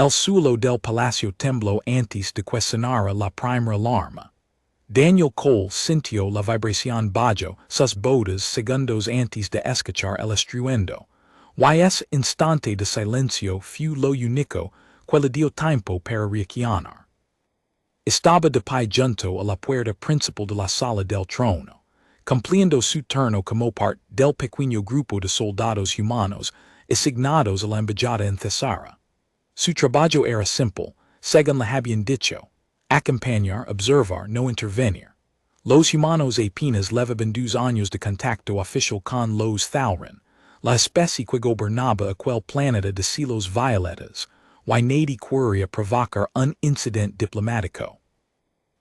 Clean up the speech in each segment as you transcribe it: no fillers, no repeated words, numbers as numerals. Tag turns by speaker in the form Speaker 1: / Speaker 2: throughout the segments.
Speaker 1: El suelo del palacio tembló antes de que sonara la primera alarma. Daniel Cole sintió la vibración bajo sus botas segundos antes de escuchar el estruendo. Y ese instante de silencio fue lo único que le dio tiempo para reaccionar. Estaba de pie junto a la puerta principal de la sala del trono, cumpliendo su turno como parte del pequeño grupo de soldados humanos asignados a la embajada en Thesara. Su trabajo era simple, según le habían dicho: acompañar, observar, no intervenir. Los humanos apenas llevaban 2 años de contacto oficial con los Thalrin, la especie que gobernaba aquel planeta de cielos violetas, y nadie quería provocar un incidente diplomático.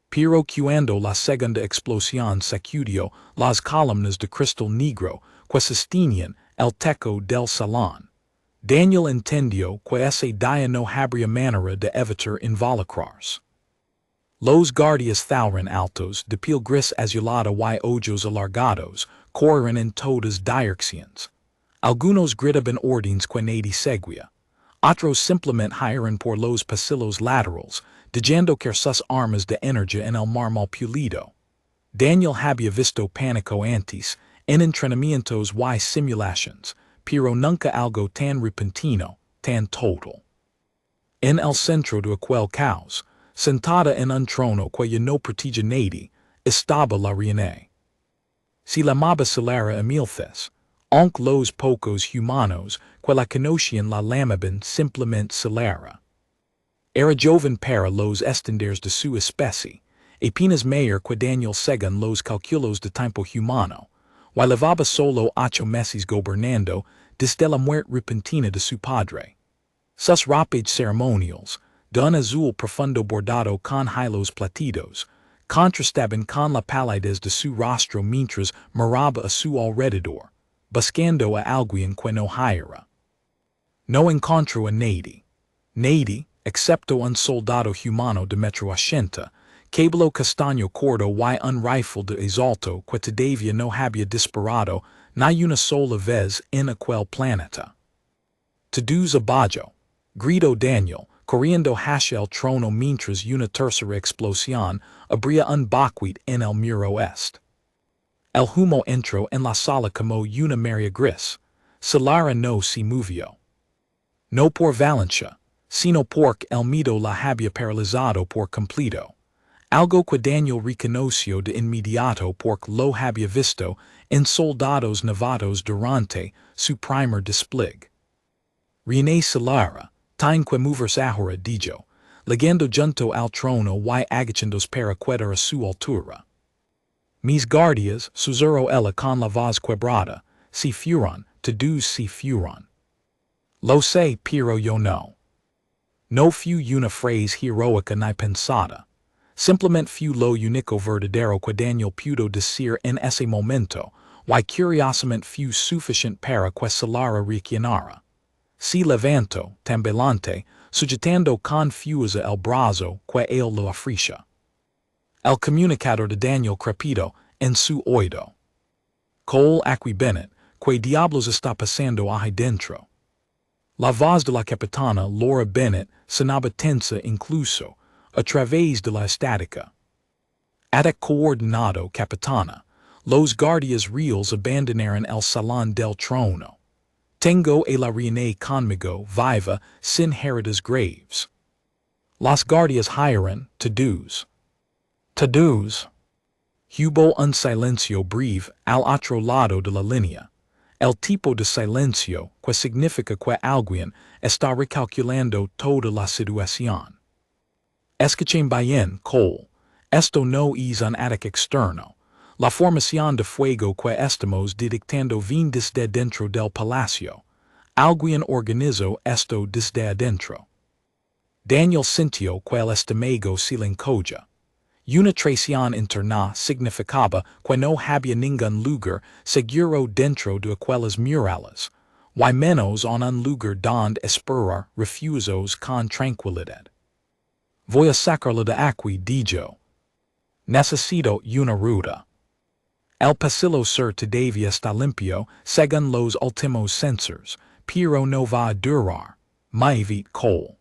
Speaker 1: Pero cuando la segunda explosión sacudió las columnas de cristal negro que sostenían el techo del salón, Daniel entendió que ese día no habría manera de evitar involucrarse. Los guardias Thalrin altos de piel gris azulada y ojos alargados corren en todas direcciones. Algunos gritaban órdenes que nadie seguía. Otros simplemente giran por los pasillos laterales, dejando caer sus armas de energía en el mármol pulido. Daniel había visto pánico antes, en entrenamientos y simulaciones, pero nunca algo tan repentino, tan total. En el centro de aquel caos, sentada en un trono que ya no protegía nadie, estaba la reina. Se llamaba Solara Emilces, aunque los pocos humanos que la conocían la llamaban simplemente Solara. Era joven para los estándares de su especie, apenas mayor que Daniel según los cálculos de tiempo humano, y llevaba solo 8 meses gobernando desde la muerte repentina de su padre. Sus rápidos ceremoniales, de un azul profundo bordado con hilos platidos, contrastaban con la palidez de su rostro mientras miraba a su alrededor, buscando a alguien que no hiera. No encontró a nadie. Nadie, excepto un soldado humano de metro 80, cabello castaño corto y un rifle de asalto que todavía no había disparado ni una sola vez en aquel planeta. Todos abajo, gritó Daniel, corriendo hacia el trono mientras una tercera explosión abría un buckwheat en el muro este. El humo entró en la sala como una marea gris. Solara no se movió. No por valencia, sino porque el miedo la había paralizado por completo. Algo que Daniel reconoció de inmediato porque lo había visto en soldados novatos durante su primer despliegue. Reina Solara, tiene que moverse ahora, dijo, llegando junto al trono y agachándose para quedar a su altura. Mis guardias, susurró ella con la voz quebrada, se fueron, todos se fueron. Lo sé, pero yo no. No fue una frase heroica ni pensada. Simplemente fue lo único verdadero que Daniel pudo decir en ese momento, y curiosamente fue suficiente para que Solara reaccionara. Se levantó, tambaleante, sujetando confusa el brazo que él lo ofrecía. El comunicador de Daniel crepitó en su oído. Cole aquí Bennett, ¿qué diablos está pasando ahí dentro? La voz de la capitana Laura Bennett sonaba tensa incluso, a través de la estática. Ataque coordinado, capitana. Los guardias reales abandonaron el salón del trono. Tengo a la reina conmigo, viva, sin heridas graves. Los guardias hieren, todos. Todos. Hubo un silencio breve al otro lado de la línea. El tipo de silencio que significa que alguien está recalculando toda la situación. Escuchen bien, Cole. Esto no es un ataque externo. La formación de fuego que estamos detectando viene desde dentro del palacio. Alguien organizó esto desde adentro. Daniel sintió que el estómago se le encogió. Una traición interna significaba que no había ningún lugar seguro dentro de aquellas murallas, y menos en un lugar donde esperar refugios con tranquilidad. Voy a sacarlo de aquí, dijo. Necesito una ruta. El pasillo sur todavía está limpio según los últimos sensors, pero no va a durar. Maivit Cole.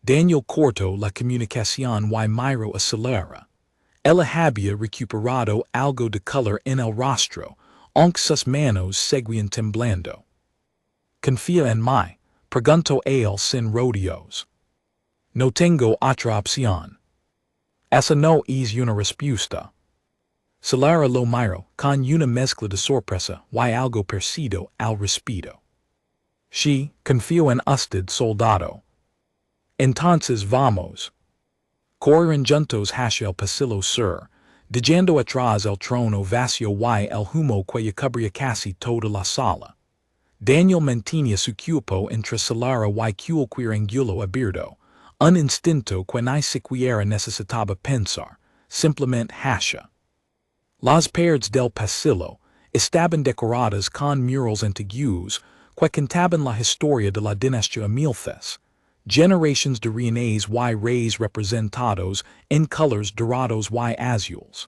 Speaker 1: Daniel corto la comunicación y miro acelera. Ella había recuperado algo de color en el rostro, aunque sus manos seguían temblando. Confía en mí, preguntó él sin rodeos. No tengo otra opción. Esa no es una respuesta. Solara lo miro, con una mezcla de sorpresa y algo parecido al respeto. Sí, confío en usted, soldado. Entonces vamos. Corren juntos hacia el pasillo sur, dejando atrás el trono vacío y el humo que cubría casi toda la sala. Daniel mantenía su cuerpo entre Solara y cualquier ángulo abierto, un instinto que ni siquiera necesitaba pensar, simplemente hacia. Las paredes del pasillo estaban decoradas con murales antiguos que contaban la historia de la dinastía Milfes, generaciones de reinas y reyes representados en colores dorados y azules.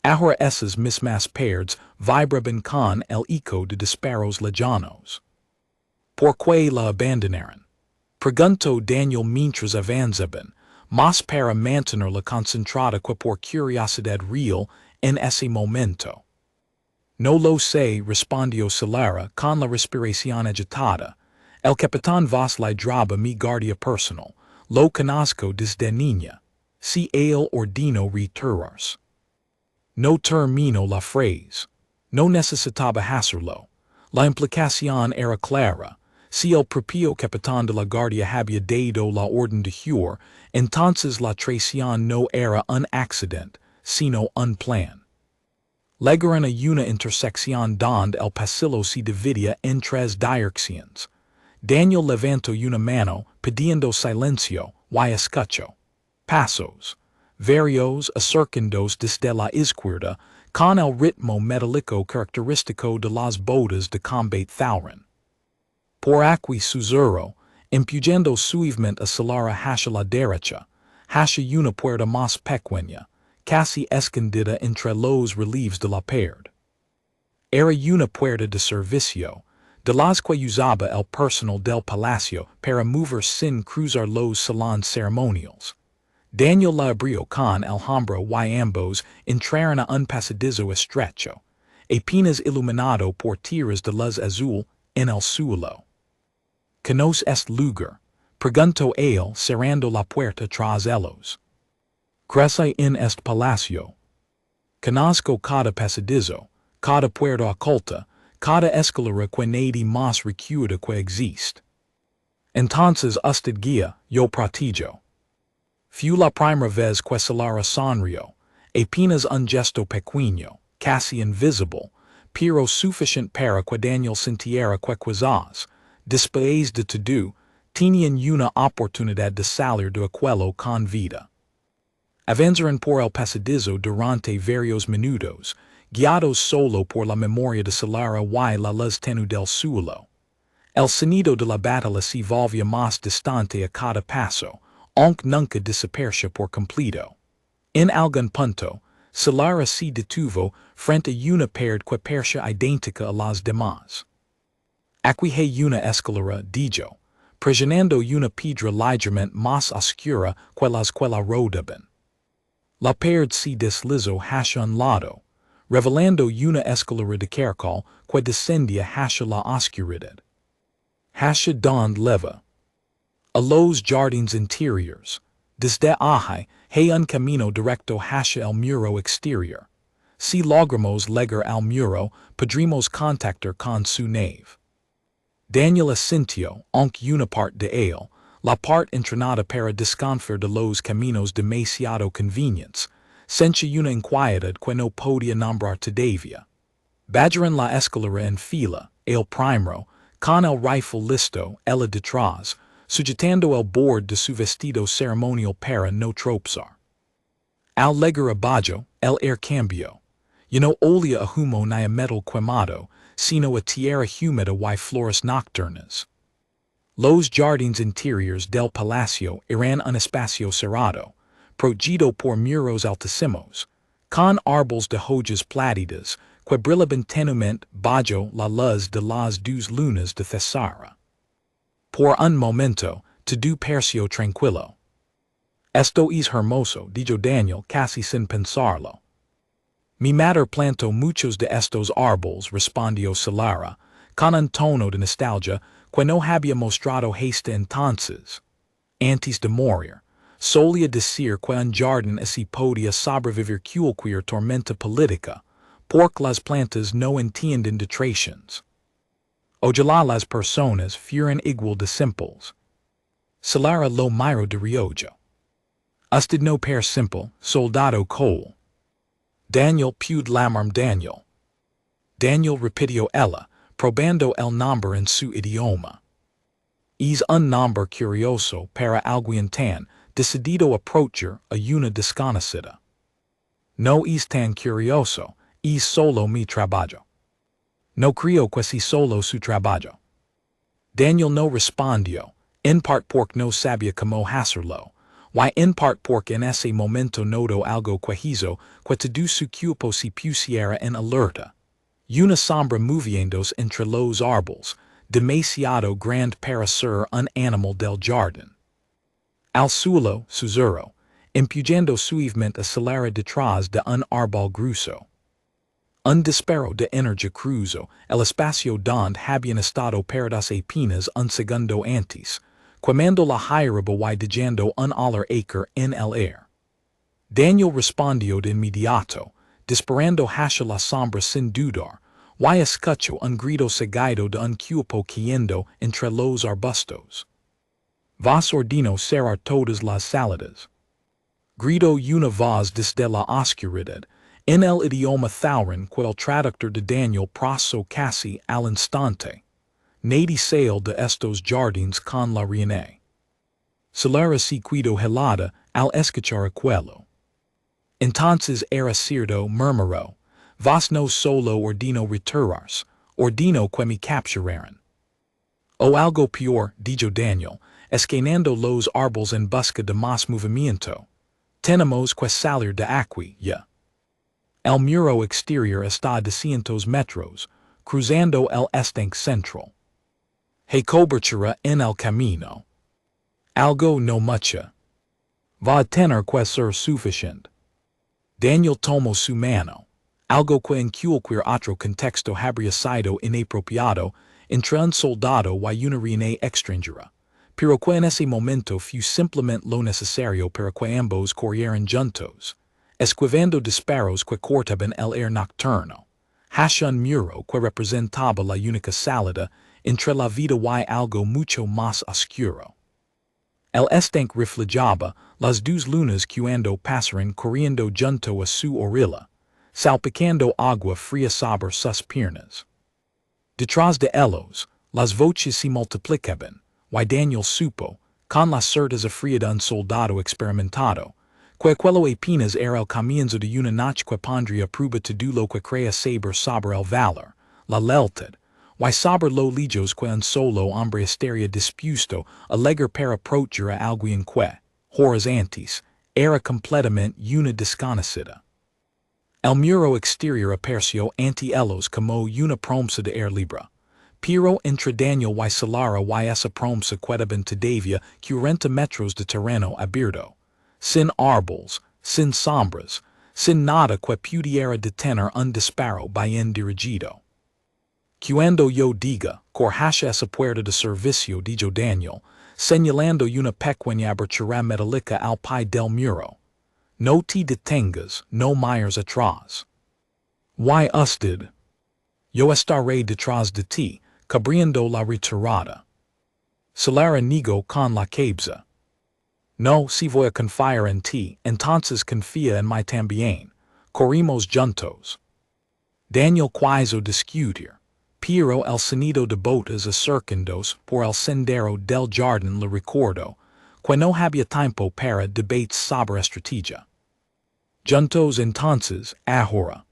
Speaker 1: Ahora esas mismas paredes vibraban con el eco de disparos lejanos. ¿Por qué la abandonaron? Preguntó Daniel mientras avanzaban, más para mantenerla concentrada que por curiosidad real en ese momento. No lo sé, respondió Solara con la respiración agitada. El capitán Vos la draba mi guardia personal, lo conozco desde niña. Si él ordeno retirarse. No terminó la frase. No necesitaba hacerlo. La implicación era clara. Si el propio capitán de la guardia había dado la orden de huir, entonces la traición no era un accidente, sino un plan. Llegaron a una intersección donde el pasillo se dividía en tres direcciones. Daniel levantó una mano, pidiendo silencio, y escuchó. Pasos. Varios acercándose desde la izquierda, con el ritmo metálico característico de las botas de combate Thauron. Por aquí susurró, empujando suavemente a Solara hacia la derecha, hacia una puerta más pequeña, casi escondida entre los relieves de la pared. Era una puerta de servicio, de las que usaba el personal del palacio para mover sin cruzar los salones ceremoniales. Daniel la abrió con el hombro y ambos entraron a un pasadizo estrecho, apenas iluminado por tiras de luz azul en el suelo. ¿Conoce este lugar? Preguntó él cerrando la puerta tras ellos. Crece en este palacio. Conozco cada pasadizo, cada puerta oculta, cada escalera que nadie más recuerda que existe. Entonces usted guía, yo protejo. Fue la primera vez que Solara sonrió, apenas un gesto pequeño, casi invisible, pero suficiente para que Daniel sintiera que quizás, después de todo, tenían una oportunidad de salir de aquello con vida. Avanzaron por el pasadizo durante varios minutos, guiados solo por la memoria de Solara y la luz tenue del suelo. El sonido de la batalla se volvía más distante a cada paso, aunque nunca desapareció por completo. En algún punto, Solara se detuvo frente a una pared que parecía idéntica a las demás. Aquí hay una escalera, dijo, presionando una piedra ligeramente más oscura que las que la rodeaban. La pared se deslizó hacia un lado, revelando una escalera de caracol que descendía hacia la oscuridad. Hacia donde leva. A los jardines interiores. Desde ahí hay un camino directo hacia el muro exterior. Si logramos llegar al muro, podremos contactar con su nave. Daniel asintió, aunque una parte de él, la parte entrenada para desconfiar de los caminos demasiado convenientes, sentía una inquietud que no podía nombrar todavía. Bajaron la escalera en fila, el primero, con el rifle listo, ella detrás, sujetando el borde de su vestido ceremonial para no tropezar. Al llegar abajo, el air cambió. Ya no olía a humo ni a metal quemado, sino a tierra húmeda y flores nocturnas. Los jardines interiores del palacio eran un espacio cerrado, protegido por muros altísimos, con árboles de hojas plátidas que brillaban tenuemente bajo la luz de las dos lunas de Thesara. Por un momento, to do percio tranquilo. Esto es hermoso, dijo Daniel casi sin pensarlo. Mi madre plantó muchos de estos árboles, respondió Solara, con un tono de nostalgia que no había mostrado hasta entonces. Antes de morir, solía decir que un jardín así podía sobrevivir cualquier tormenta política, porque las plantas no entienden de traiciones. Ojalá las personas fueran igual de simples. Solara lo miró de reojo. Usted no per simple, soldado Cole. Daniel pude llamarme Daniel. Daniel repitió ella, probando el nombre en su idioma. Es un nombre curioso para alguien tan decidido a approachar a una desconocida. No es tan curioso, es solo mi trabajo. No creo que sea solo su trabajo. Daniel no respondió, en parte porque no sabía cómo hacerlo, y en parte porque en ese momento notó algo que hizo que todo su cuerpo se pusiera en alerta. Una sombra moviéndose entre los árboles, demasiado grande para ser un animal del jardín. Al suelo, susurró, empujando suavemente a Solara detrás de un árbol grueso. Un disparo de energía cruzó el espacio donde habían estado paradas apenas un segundo antes, quemando la hierba y dejando un olor acre en el aire. Daniel respondió de inmediato, disparando hacia la sombra sin dudar, y escuchó un grito seguido de un cuerpo cayendo entre los arbustos. Vos ordeno cerrar todas las salidas. Gritó una voz desde la oscuridad, en el idioma thaurin que el traductor de Daniel prosó casi al instante. Nadie sale de estos jardines con la reina. Solara se quedó helada al escuchar aquello. Entonces era cierto, murmuró, vos no solo ordeno retirarse, ordeno que me capturaran. O algo peor, dijo Daniel, escanando los árboles en busca de más movimiento. Tenemos que salir de aquí, ya. El muro exterior está a 200 metros, cruzando el estanque central. Hay cobertura en el camino. Algo no mucho. Va a tener que ser suficiente. Daniel tomó su mano, algo que en cualquier otro contexto habría sido inapropiado entre un soldado y una reina extranjera, pero que en ese momento fue simplemente lo necesario para que ambos corrieran juntos, esquivando disparos que cortaban el aire nocturno, hacia un muro que representaba la única salida entre la vida y algo mucho más oscuro. El estanque reflejaba las dos lunas cuando pasaron corriendo junto a su orilla, salpicando agua fría sobre sus piernas. Detrás de ellos, las voces se multiplicaban, y Daniel supo, con la certeza fría de un soldado experimentado, que aquello apenas era el comienzo de una noche que pondría a prueba todo lo que crea saber sobre el valor, la lealtad, y sobre lo lejos que un solo hombre estaría dispuesto a llegar para approachar a alguien que, horas antes, era completamente una desconocida. El muro exterior apareció ante ellos como una promesa de air libre, pero entre Daniel y Solara y esa promesa quedaban todavía 40 metros de terreno abierto, sin árboles, sin sombras, sin nada que pudiera detener un disparo bien dirigido. Cuando yo diga, corhacha esa puerta de servicio, dijo Daniel, señalando una pequeña abertura metálica al pie del muro. No te detengas, no mires atrás. Why usted? Yo estaré detrás de ti, cubriendo la retirada. Solara negó con la cabeza. No, si voy a confiar en ti, entonces confía en mí también. Corrimos juntos. Daniel quiso discutir, pero el sonido de botas acercándose por el sendero del jardín le recordó que no había tiempo para debates sobre estrategia. Juntos entonces, ahora.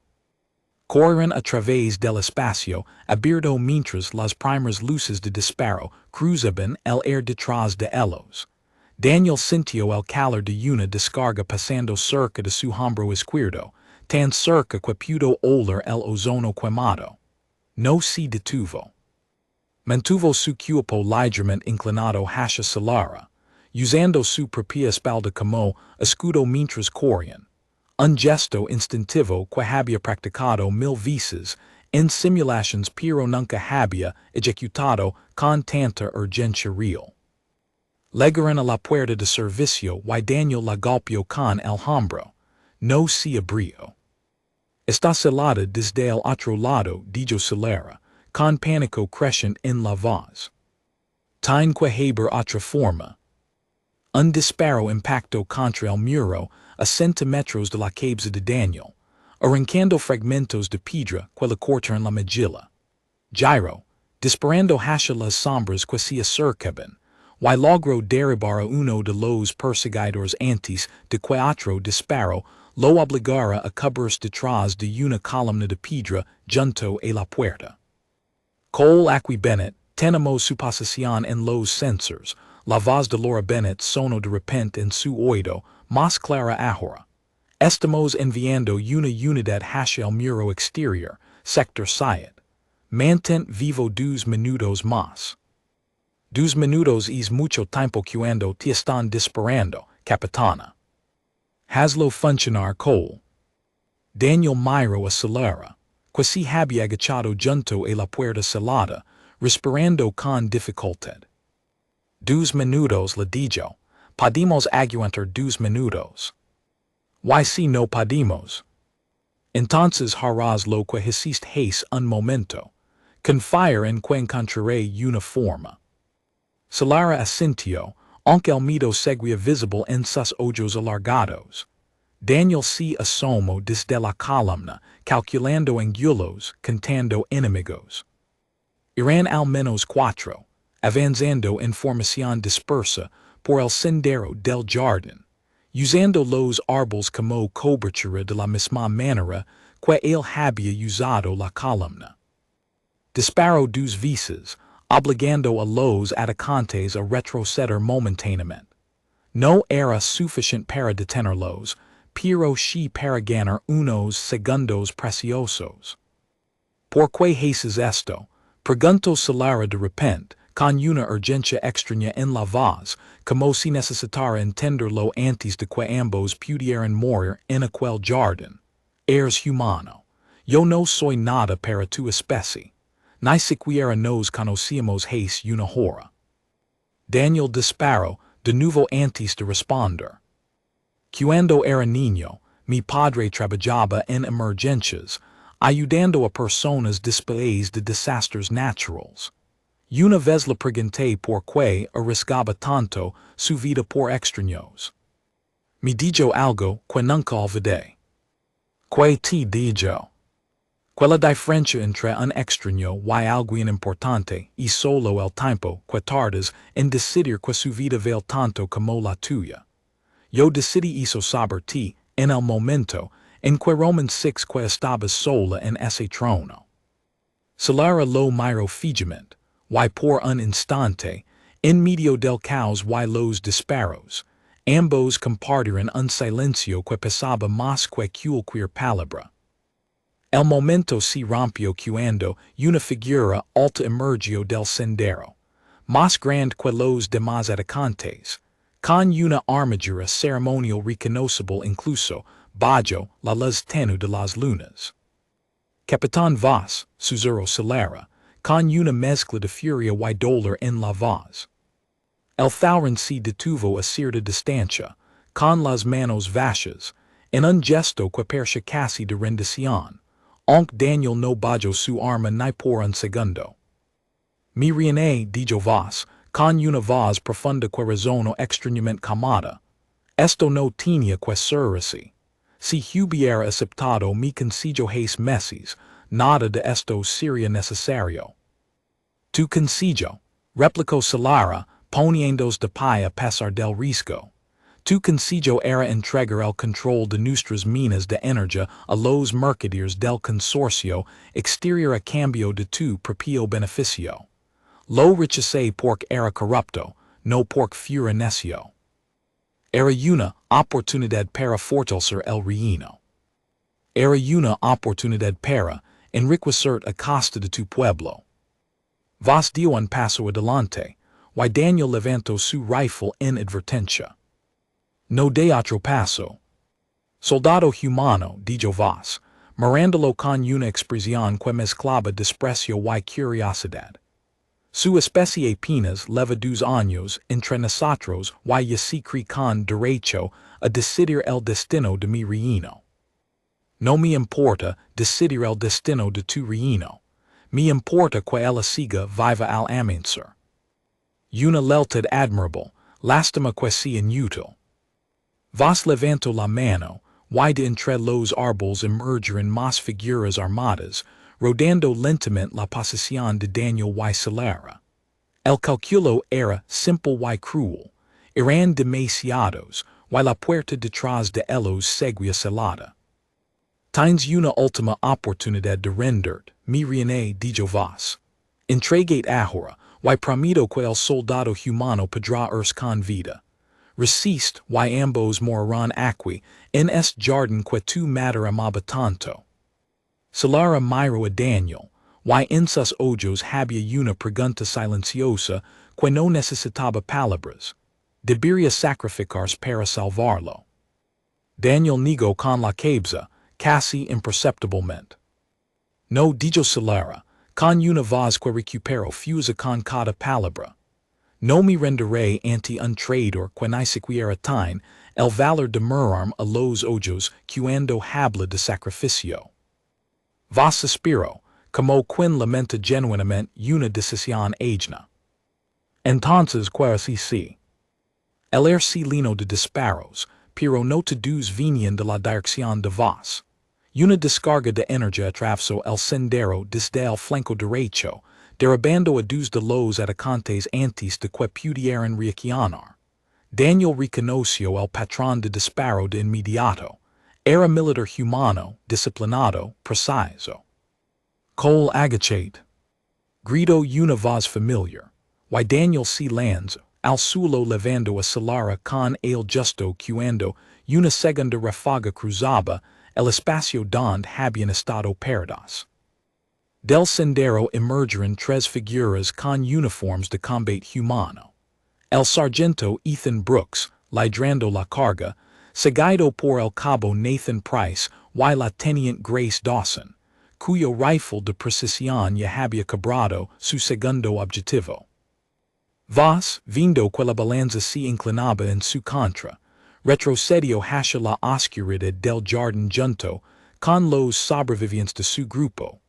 Speaker 1: Corren a través del espacio abierto mientras las primeras luces de disparo cruzaban el aire detrás de ellos. Daniel sintió el calor de una descarga pasando cerca de su hombro izquierdo, tan cerca que pudo oler el ozono quemado. No se detuvo. Mantuvo su cuerpo ligeramente inclinado hacia Solara, usando su propia espalda como escudo mientras corrían. Un gesto instintivo que había practicado mil veces en simulaciones pero nunca había ejecutado con tanta urgencia real. Llegaron a la puerta de servicio y Daniel la golpeó con el hombro. No se abrió. Está celada desde el otro lado, dijo Solara, con pánico creciente en la voz. Tiene que haber otra forma. Un disparo impactó contra el muro a centímetros de la cabeza de Daniel, arrancando fragmentos de piedra que le cortaron la mejilla. Giro, disparando hacia las sombras que se acercaban, y logró derribar a uno de los perseguidores antes de que otro disparo lo obligara a cubrirse detrás de una columna de piedra junto a la puerta. Cole aquí Bennett, tenemos su posición en los sensors. La voz de Laura Bennett sonó de repente en su oído, más clara ahora. Estamos enviando una unidad hacia el muro exterior, sector 7. Mantén vivo 2 minutos más. 2 minutos es mucho tiempo cuando te están disparando, capitana. Hazlo funcionar, Cole. Daniel miró a Solara, que se había agachado junto a la puerta cerrada, respirando con dificultad. 2 minutos, le dijo. Podemos aguantar 2 minutos. Y si no podemos. Entonces harás lo que hicisteis un momento. Confía en que encontraré una forma. Solara asintió, aunque el miedo seguía visible en sus ojos alargados. Daniel se asomó desde la columna, calculando ángulos, contando enemigos. Eran al menos 4, avanzando en formación dispersa por el sendero del jardín, usando los árboles como cobertura de la misma manera que él había usado la columna. Disparó 2 veces, obligando a los atacantes a retroceder momentáneamente. No era suficiente para detenerlos, pero sí para ganar unos segundos preciosos. ¿Por qué haces esto? Preguntó Solara de repente, con una urgencia extraña en la voz, como si necesitara entenderlo antes de que ambos pudieran morir en aquel jardín. Eres humano. Yo no soy nada para tu especie. Ni siquiera nos conocíamos hace una hora. Daniel disparó, de nuevo antes de responder. Cuando era niño, mi padre trabajaba en emergencias, ayudando a personas después de desastres naturales. Una vez le pregunté por qué arriesgaba tanto su vida por extraños. Me dijo algo que nunca olvidé. ¿Qué te dijo? Que la diferencia entre un extraño y alguien importante y solo el tiempo que tardas en decidir que su vida vale tanto como la tuya. Yo decidí eso sobre ti en el momento en que Roman 6 que estabas sola en ese trono. Solara lo miró fijamente, y por un instante, en medio del caos y los disparos, ambos compartieron un silencio que pesaba más que cualquier palabra. El momento se rompió cuando una figura alta emergió del sendero, más grande que los demás atacantes, con una armadura ceremonial reconocible incluso bajo la luz tenue de las lunas. Capitán Voss, susurró Solara, con una mezcla de furia y dolor en la voz. El Thauron se detuvo a cierta distancia, con las manos vacías, en un gesto que parecía casi de rendición, aunque Daniel no bajó su arma ni por un segundo. Mi reina, dijo Voss, con una voz profunda que resonó extrañamente calmada. Esto no tenía que ser así. Si hubiera aceptado mi consejo hace meses, nada de esto sería necesario. Tu consejo, replicó Solara, poniéndose de pie a pesar del riesgo. Tu consejo era entregar el control de nuestras minas de energía a los mercaderes del consorcio exterior a cambio de tu propio beneficio. Lo rechacé porque era corrupto, no porque fuera necio. Era una oportunidad para fortalecer el reino. Era una oportunidad para enriquecer a costa de tu pueblo. Vos dio un paso adelante, y Daniel levantó su rifle en advertencia. No de otro paso. Soldado Humano, dijo Vos, mirándolo con una expresión que mezclaba desprecio y curiosidad. Su especie apenas lleva 2 años entre nosotros y ya se cree con derecho a decidir el destino de mi reino. No me importa decidir el destino de tu reino. Me importa que ella siga viva al amanecer. Una lealtad admirable, lástima que sea inútil. Vos levantó la mano, y de entre los árboles emergieron más figuras armadas, rodando lentamente la posición de Daniel y Solara. El cálculo era simple y cruel. Eran demasiados, y la puerta detrás de ellos seguía cerrada. Tienes una última oportunidad de render, mi reina, dijo Vos. Entregate ahora, y prometo que el soldado humano podrá irse con vida. Resist, y ambos morirán aquí, en este jardín que tu madre amaba tanto. Solara miró a Daniel, y en sus ojos había una pregunta silenciosa que no necesitaba palabras. Debería sacrificarse para salvarlo. Daniel negó con la cabeza, casi imperceptiblemente. No, dijo Solara, con una voz que recuperó fuerza con cada palabra. No me renderé ante un traidor que ni siquiera tiene el valor de mirarme a los ojos cuando habla de sacrificio. Vos suspiró, como quien lamenta genuinamente una decisión ajena. Entonces, ¿cuál es sí? El aire se llenó de disparos, pero no todos venían de la dirección de Vos. Una descarga de energía atravesó el sendero desde el flanco derecho, derribando a 2 de los atacantes antes de que pudieran reaccionar. Daniel reconoció el patrón de disparo de inmediato. Era militar humano, disciplinado, preciso. Cole agachate. Gritó una voz familiar. Y Daniel se lanzó al suelo levando a Solara con el justo cuando una segunda ráfaga cruzaba el espacio donde habían estado perdidos. Del sendero emergieron 3 figuras con uniformes de combate humano. El sargento Ethan Brooks, liderando la carga, seguido por el cabo Nathan Price y la teniente Grace Dawson, cuyo rifle de precisión ya había cobrado su segundo objetivo. Vos, viendo que la balanza se inclinaba en su contra, retrocedió hacia la oscuridad del jardín junto con los sobrevivientes de su grupo.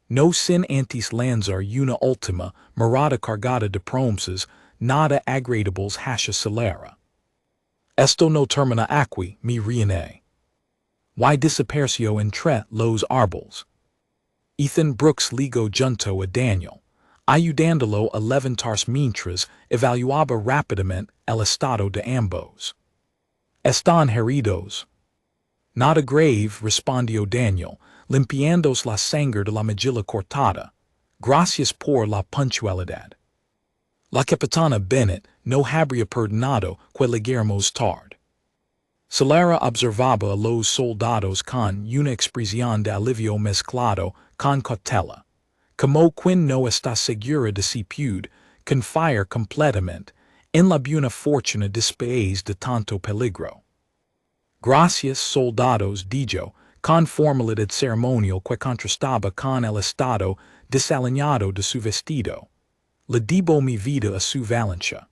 Speaker 1: No sin antes lanzar una última mirada cargada de promesas nada agradables hacia Solara. Esto no termina aquí, mi reina. Y desapareció entre los árboles. Ethan Brooks ligó junto a Daniel, ayudándolo a levantarse mientras evaluaba rápidamente el estado de ambos. Están heridos. Nada grave, respondió Daniel, limpiándose la sangre de la mejilla cortada. Gracias por la puntualidad. La capitana Bennett no habría perdonado que llegáramos tarde. Solara observaba a los soldados con una expresión de alivio mezclado con cautela, como quien no está segura de si puede confiar completamente en la buena fortuna después de tanto peligro. Gracias, soldados, dijo, con formalidad ceremonial que contrastaba con el estado desaliñado de su vestido. Le debo mi vida a su valencia.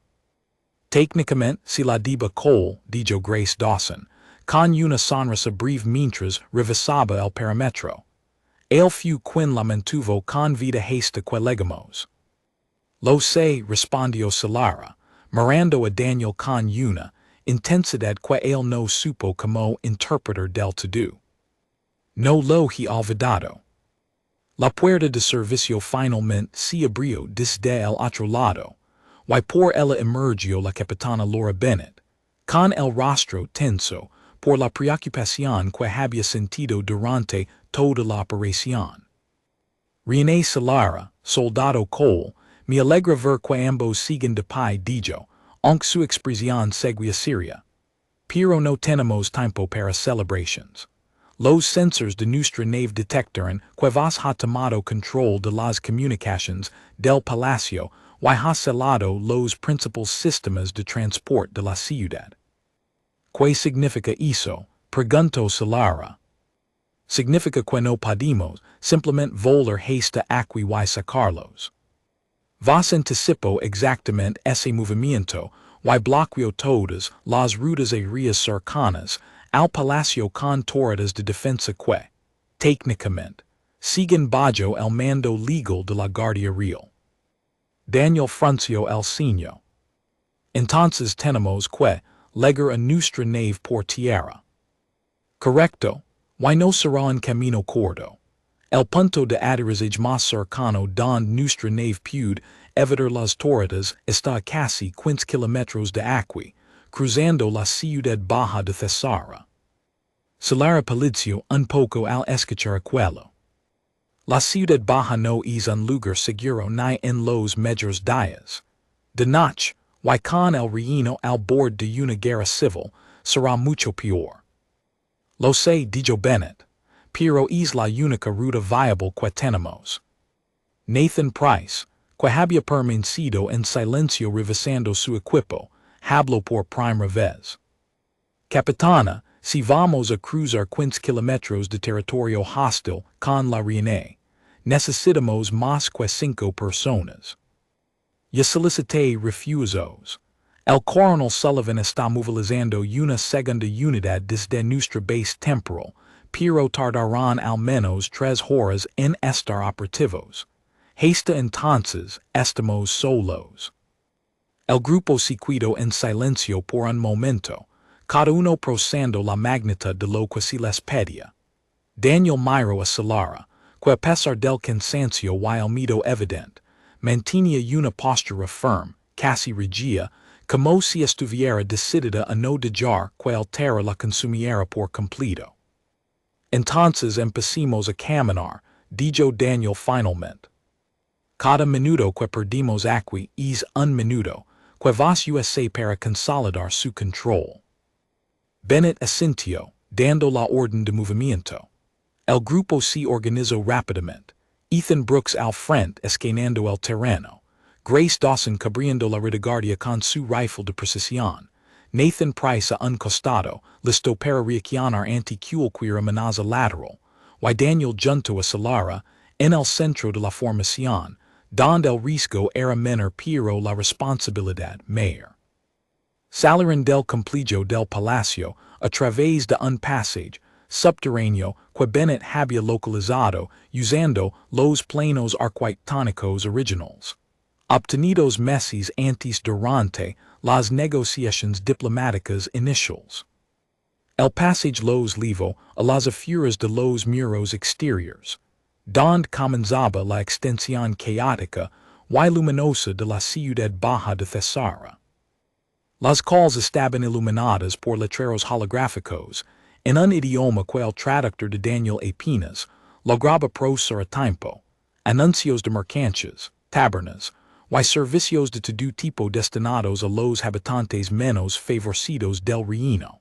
Speaker 1: Técnicamente, si la deba Cole, dijo Grace Dawson, con una sonrisa breve mientras revisaba el perímetro. Él fue quien la mantuvo con vida hasta que llegamos. Lo sé, respondió Solara, mirando a Daniel con una intensidad que él no supo como interpretar del todo. No lo he olvidado. La puerta de servicio finalmente se abrió desde el otro lado, y por ella emergió la capitana Laura Bennett, con el rostro tenso por la preocupación que había sentido durante toda la operación. Reina Solara, soldado Cole, me alegra ver que ambos siguen de pie, dijo, aunque su expresión seguía seria. Pero no tenemos tiempo para celebrations. Los sensors de nuestra nave detectaron que vas ha tomado control de las comunicaciones del palacio y ha celado los principales sistemas de transporte de la ciudad. ¿Qué significa eso? Preguntó Solara. Significa que no podemos simplemente volar hasta aquí y sacarlos. Vas anticipo exactamente ese movimiento y bloqueó todas las rutas aéreas cercanas al palacio con torretas de defensa que, técnicamente, siguen bajo el mando legal de la Guardia Real. Daniel frunció el ceño. Entonces tenemos que llegar a nuestra nave por tierra. Correcto, y no será un camino corto. El punto de aterrizaje más cercano donde nuestra nave puede evitar las torretas está a casi 15 kilómetros de aquí, cruzando la ciudad baja de Thesara. Solara palideció un poco al escuchar aquello. La ciudad baja no es un lugar seguro ni en los mejores días. De noche, y con el reino al borde de una guerra civil, será mucho peor. Lo sé, dijo Bennett, pero es la única ruta viable que tenemos. Nathan Price, que había permanecido en silencio revisando su equipo, habló por primera vez. Capitana, si vamos a cruzar 15 kilómetros de territorio hostil con la reina, necesitamos más que 5 personas. Ya solicité refuerzos. El coronel Sullivan está movilizando una segunda unidad desde nuestra base temporal, pero tardarán al menos 3 horas en estar operativos. Hasta entonces, estamos solos. El grupo se quedó en silencio por un momento, cada uno procesando la magnitud de lo que se les pedía. Daniel miró a Solara, que a pesar del cansancio y el miedo evidente, mantenía una postura firme, casi regia, como si estuviera decidida a no dejar que el terror la consumiera por completo. Entonces empecemos a caminar, dijo Daniel finalmente. Cada minuto que perdimos aquí es un minuto que vas USA para consolidar su control. Bennett asintió, dando la orden de movimiento. El grupo se organizó rápidamente. Ethan Brooks al frente escaneando el terreno. Grace Dawson cubriendo la retaguardia con su rifle de precisión. Nathan Price a un costado, listo para reaccionar ante cualquier amenaza lateral. Y Daniel junto a Solara, en el centro de la formación, donde el riesgo era menor pero la responsabilidad mayor. Salieron del complejo del palacio a través de un passage subterráneo que Bennett había localizado usando los planos arquitectónicos originales, obtenidos meses antes durante las negociaciones diplomáticas iniciales. El passage los llevó a las afueras de los muros exteriores, donde comenzaba la extensión caótica y luminosa de la ciudad baja de Thesara. Las calles estaban iluminadas por letreros holográficos, en un idioma que el traductor de Daniel apenas lograba procesar a tiempo, anuncios de mercancías, tabernas, y servicios de todo tipo destinados a los habitantes menos favorecidos del reino.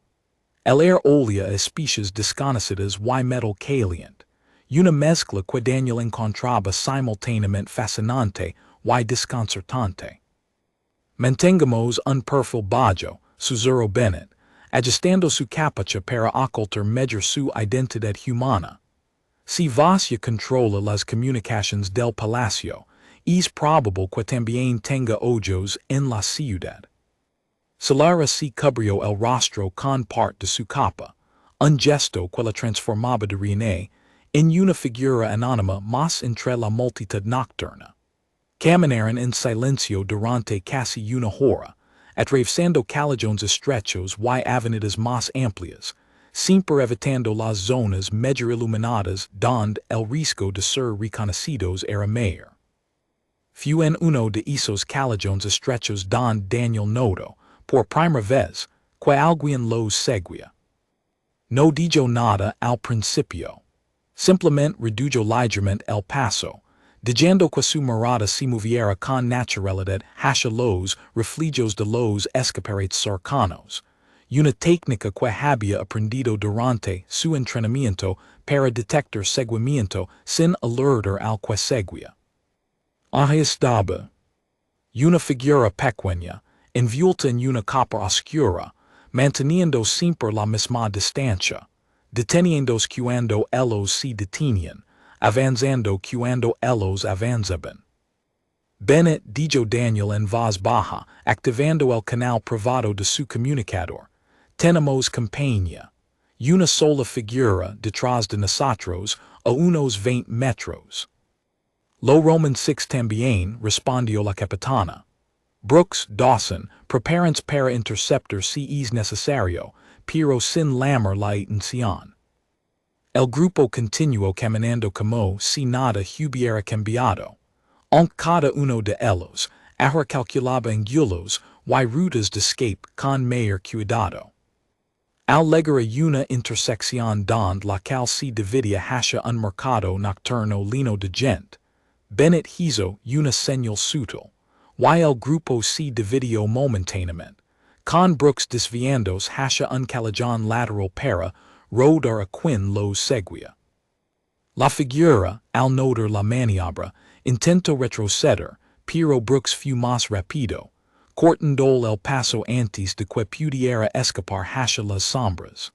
Speaker 1: El air olía a especies desconocidas y metal caliente, una mezcla que Daniel encontraba simultáneamente fascinante y desconcertante. Mantengamos un perfil bajo, susurró Bennett, ajustando su capucha para ocultar mejor su identidad humana. Si Vasya controla las comunicaciones del palacio, es probable que también tenga ojos en la ciudad. Solara se cubrió el rostro con parte de su capa, un gesto que la transformaba de reina en una figura anónima más entre la multitud nocturna. Caminaron en silencio durante casi una hora, atravesando callejones estrechos y avenidas más amplias, siempre evitando las zonas mejor iluminadas donde el riesgo de ser reconocidos era mayor. Fue en uno de esos callejones estrechos donde Daniel notó, por primera vez, que alguien los seguía. No dijo nada al principio. Simplemente redujo ligeramente el paso, dejando que su mirada se moviera con naturalidad hacia los reflejos de los escaparates cercanos, una técnica que había aprendido durante su entrenamiento para detectar seguimiento sin alertar al que seguía. Ahí estaba. Una figura pequeña, envuelta en una capa oscura, manteniendo siempre la misma distancia, deteniéndose cuando ellos se detenían, avanzando cuando ellos avanzaban. Bennett dijo Daniel en voz baja, activando el canal privado de su comunicador. Tenemos compañía. Una sola figura detrás de nosotros a unos 20 metros. Lo Roman 6 también, respondió la capitana. Brooks, Dawson, prepárense para interceptar si es necesario, pero sin llamar la atención. El grupo continuó caminando como si nada hubiera cambiado. Aunque cada uno de ellos ahora calculaba ángulos y rutas de escape con mayor cuidado. Al llegar a una intersección donde la calle se dividía hacia un mercado nocturno lleno de gente, Bennett hizo una señal sutil, y el grupo se dividió momentáneamente, con Brooks desviándose hacia un callejón lateral para rodar a quien los seguía. La figura, al notar la maniobra, intentó retroceder, pero Brooks fue más rápido, cortando el paso antes de que pudiera escapar hacia las sombras.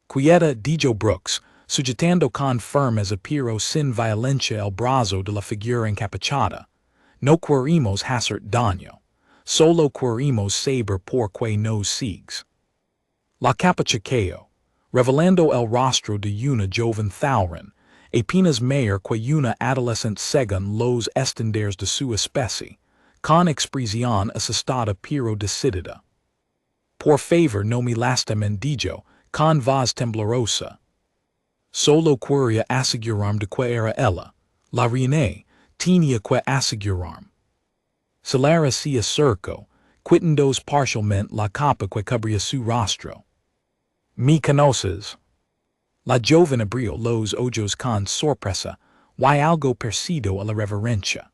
Speaker 1: Quieta, dijo Brooks, sujetando con firmeza pero sin violencia el brazo de la figura encapuchada. No queremos hacer daño, solo queremos saber por qué nos sigues. La capucha cayó, revelando el rostro de una joven Thaurin, apenas mayor que una adolescente según los estándares de su especie, con expresión asustada pero decidida. Por favor no me lastimen, dijo, con voz temblorosa. Solo quería asegurarme de que era ella, la reina, tenía que asegurarme. Solara se acercó, quitándose parcialmente la capa que cubría su rostro. ¿Me conoces? La joven abrió los ojos con sorpresa, y algo parecido a la reverencia.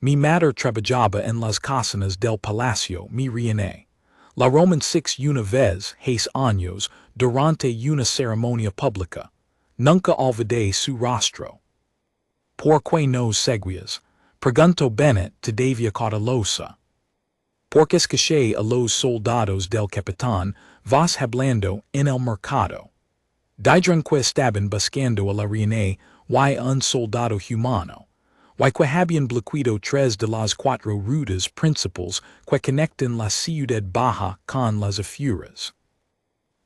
Speaker 1: Mi madre trabajaba en las cocinas del palacio, mi reina. La Roman 6 una vez, hace años, durante una ceremonia pública. Nunca olvidé su rostro. ¿Por qué nos seguías? Preguntó Bennett todavía cautelosa. Porque escuché a los soldados del capitán vas hablando en el mercado. Dijeron que estaban buscando a la reina y a un soldado humano, y que habían bloqueado 3 de las 4 rutas principales que conectan la ciudad baja con las afueras.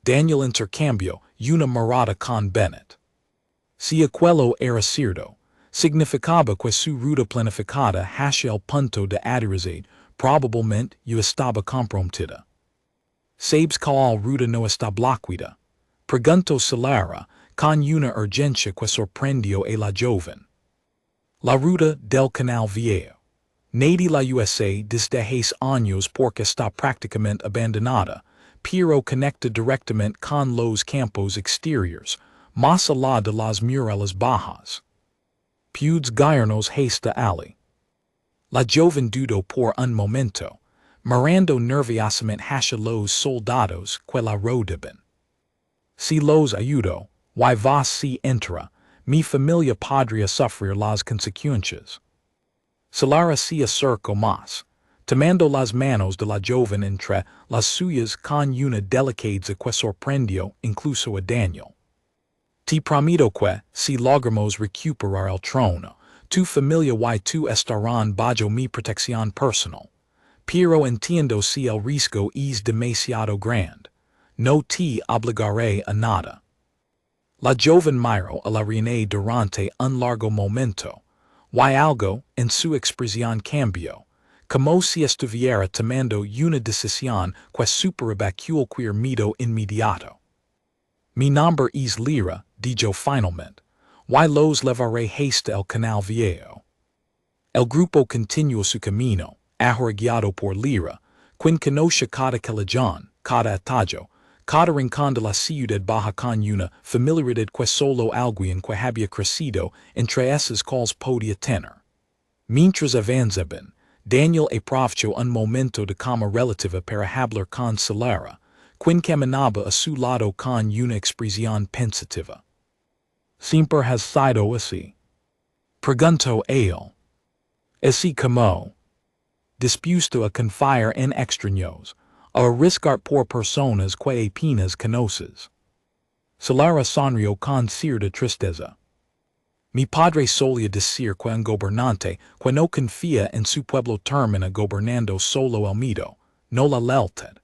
Speaker 1: Daniel intercambió una mirada con Bennett. Si aquello era cierto, significaba que su ruta planificada hacia el punto de aterrizaje probablemente ya estaba comprometida. ¿Sabes cuál ruta no está bloqueada? Preguntó Solara, con una urgencia que sorprendió a la joven. La ruta del Canal Viejo. Nadie la USA desde hace años porque está prácticamente abandonada, pero conecta directamente con los campos exteriores, más allá de las murallas bajas. Puedes guiarnos hasta allí. La joven dudó por un momento, mirando nerviosamente hacia los soldados que la rodeaban. Si los ayudo, y vos si entra, mi familia podría sufrir las consecuencias. Solara se acercó más, tomando las manos de la joven entre las suyas con una delicadeza que sorprendió incluso a Daniel. Te prometo que, si logramos recuperar el trono, tu familia y tú estarán bajo mi protección personal. Pero entiendo si el riesgo es demasiado grande. No te obligaré a nada. La joven miró a la reina durante un largo momento, y algo en su expresión cambió, como si estuviera tomando una decisión que superaba cualquier miedo inmediato. Mi nombre es Lyra, dijo finalmente, y los llevaré hasta el Canal Viejo. El grupo continuó su camino, ahora guiado por Lyra, quien conoce cada callejón, cada atallo, cada rincón de la ciudad baja con una familiaridad que solo alguien que había crecido entre esas calles podía tener. Mientras avanzaban, Daniel aprovechó un momento de calma relativa para hablar con Solara, quin caminaba a su lado con una expresión pensativa. Siempre has sido así. Pregunto a él. Así como. Dispuesto a confiar en extraños, a arriscar por personas que apenas conoces. Solara sonrió con cierta tristeza. Mi padre solía decir que un gobernante que no confía en su pueblo termina gobernando solo el miedo, no la lealtad.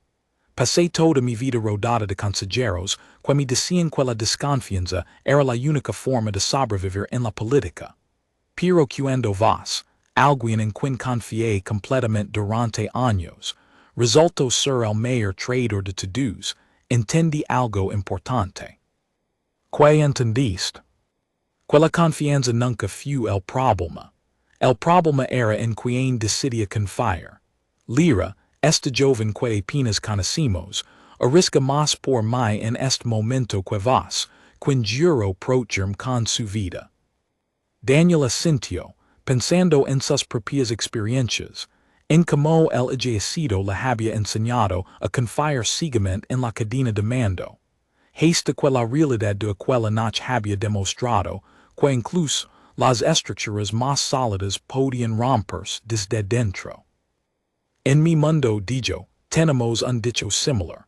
Speaker 1: Pasé toda mi vida rodada de consejeros que me decían que la desconfianza era la única forma de sobrevivir en la política. Pero cuando vos, alguien en quien confié completamente durante años, resultó ser el mayor traidor de todos, entendí algo importante. ¿Qué entendiste? Que la confianza nunca fue el problema. El problema era en quien decidía confiar. Lira, esta joven que apenas conocimos, arrisca más por mí en este momento que vos, quien juró protegerme con su vida. Daniel asintió, pensando en sus propias experiencias, en cómo él había sido le había enseñado a confiar ciegamente en la cadena de mando. Hasta que la realidad de aquella noche había demostrado que incluso las estructuras más sólidas podían romperse desde dentro. En mi mundo, dijo, tenemos un dicho similar.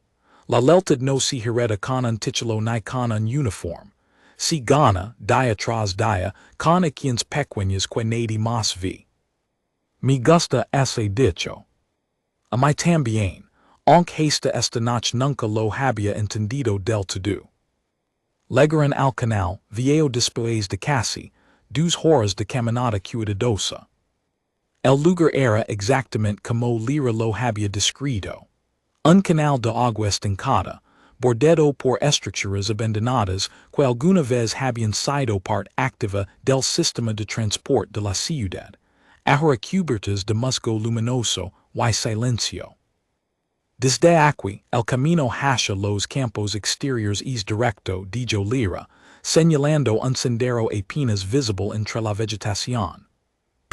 Speaker 1: La lealtad no se hereda con un título ni con un uniforme. Se gana, día tras día, con a quienes pequeños que nadie más ve. Me gusta ese dicho. A mí también, aunque hasta esta noche nunca lo había entendido del todo. Llegaron al canal, viejo después de casi 2 horas de caminata cuidadosa. El lugar era exactamente como Lira lo había descrito. Un canal de agua estancada, bordeado por estructuras abandonadas que alguna vez habían sido parte activa del sistema de transporte de la ciudad, ahora cubiertas de musgo luminoso y silencio. Desde aquí, el camino hacia los campos exteriores es directo, dijo Lira, señalando un sendero apenas visible entre la vegetación.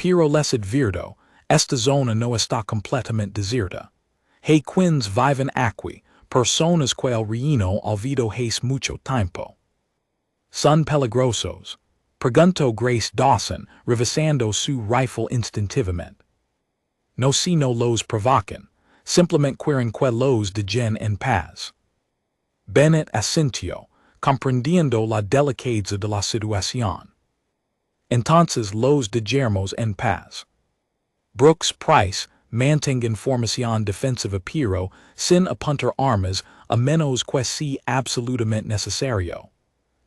Speaker 1: Pero les advirto, esta zona no está completamente desierta. Hay quienes viven aquí, personas que el reino olvidó hace mucho tiempo. ¿Son peligrosos? Preguntó Grace Dawson, revisando su rifle instintivamente. No si no los provocan. Simplemente quieren que los dejen en paz. Bennett asintió, comprendiendo la delicadeza de la situación. Entonces los dejaremos en paz. Brooks Price, mantenga información defensiva pero sin apuntar armas a menos que sea absolutamente necesario.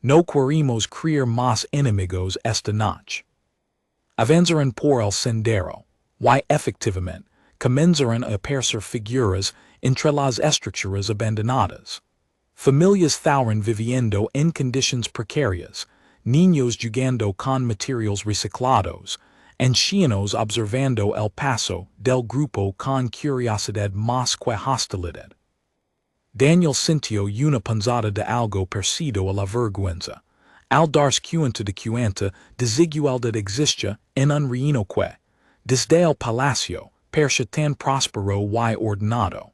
Speaker 1: No queremos crear más enemigos esta noche. Avanzaron por el sendero, y efectivamente, comenzaron a aparecer figuras entre las estructuras abandonadas. Familias estaban viviendo en condiciones precarias, niños jugando con materiales reciclados, ancianos observando el paso del grupo con curiosidad más que hostilidad. Daniel sintió una punzada de algo parecido a la vergüenza, al darse cuenta de cuánta desigualdad existía en un reino que, desde el palacio, parecía tan próspero y ordenado.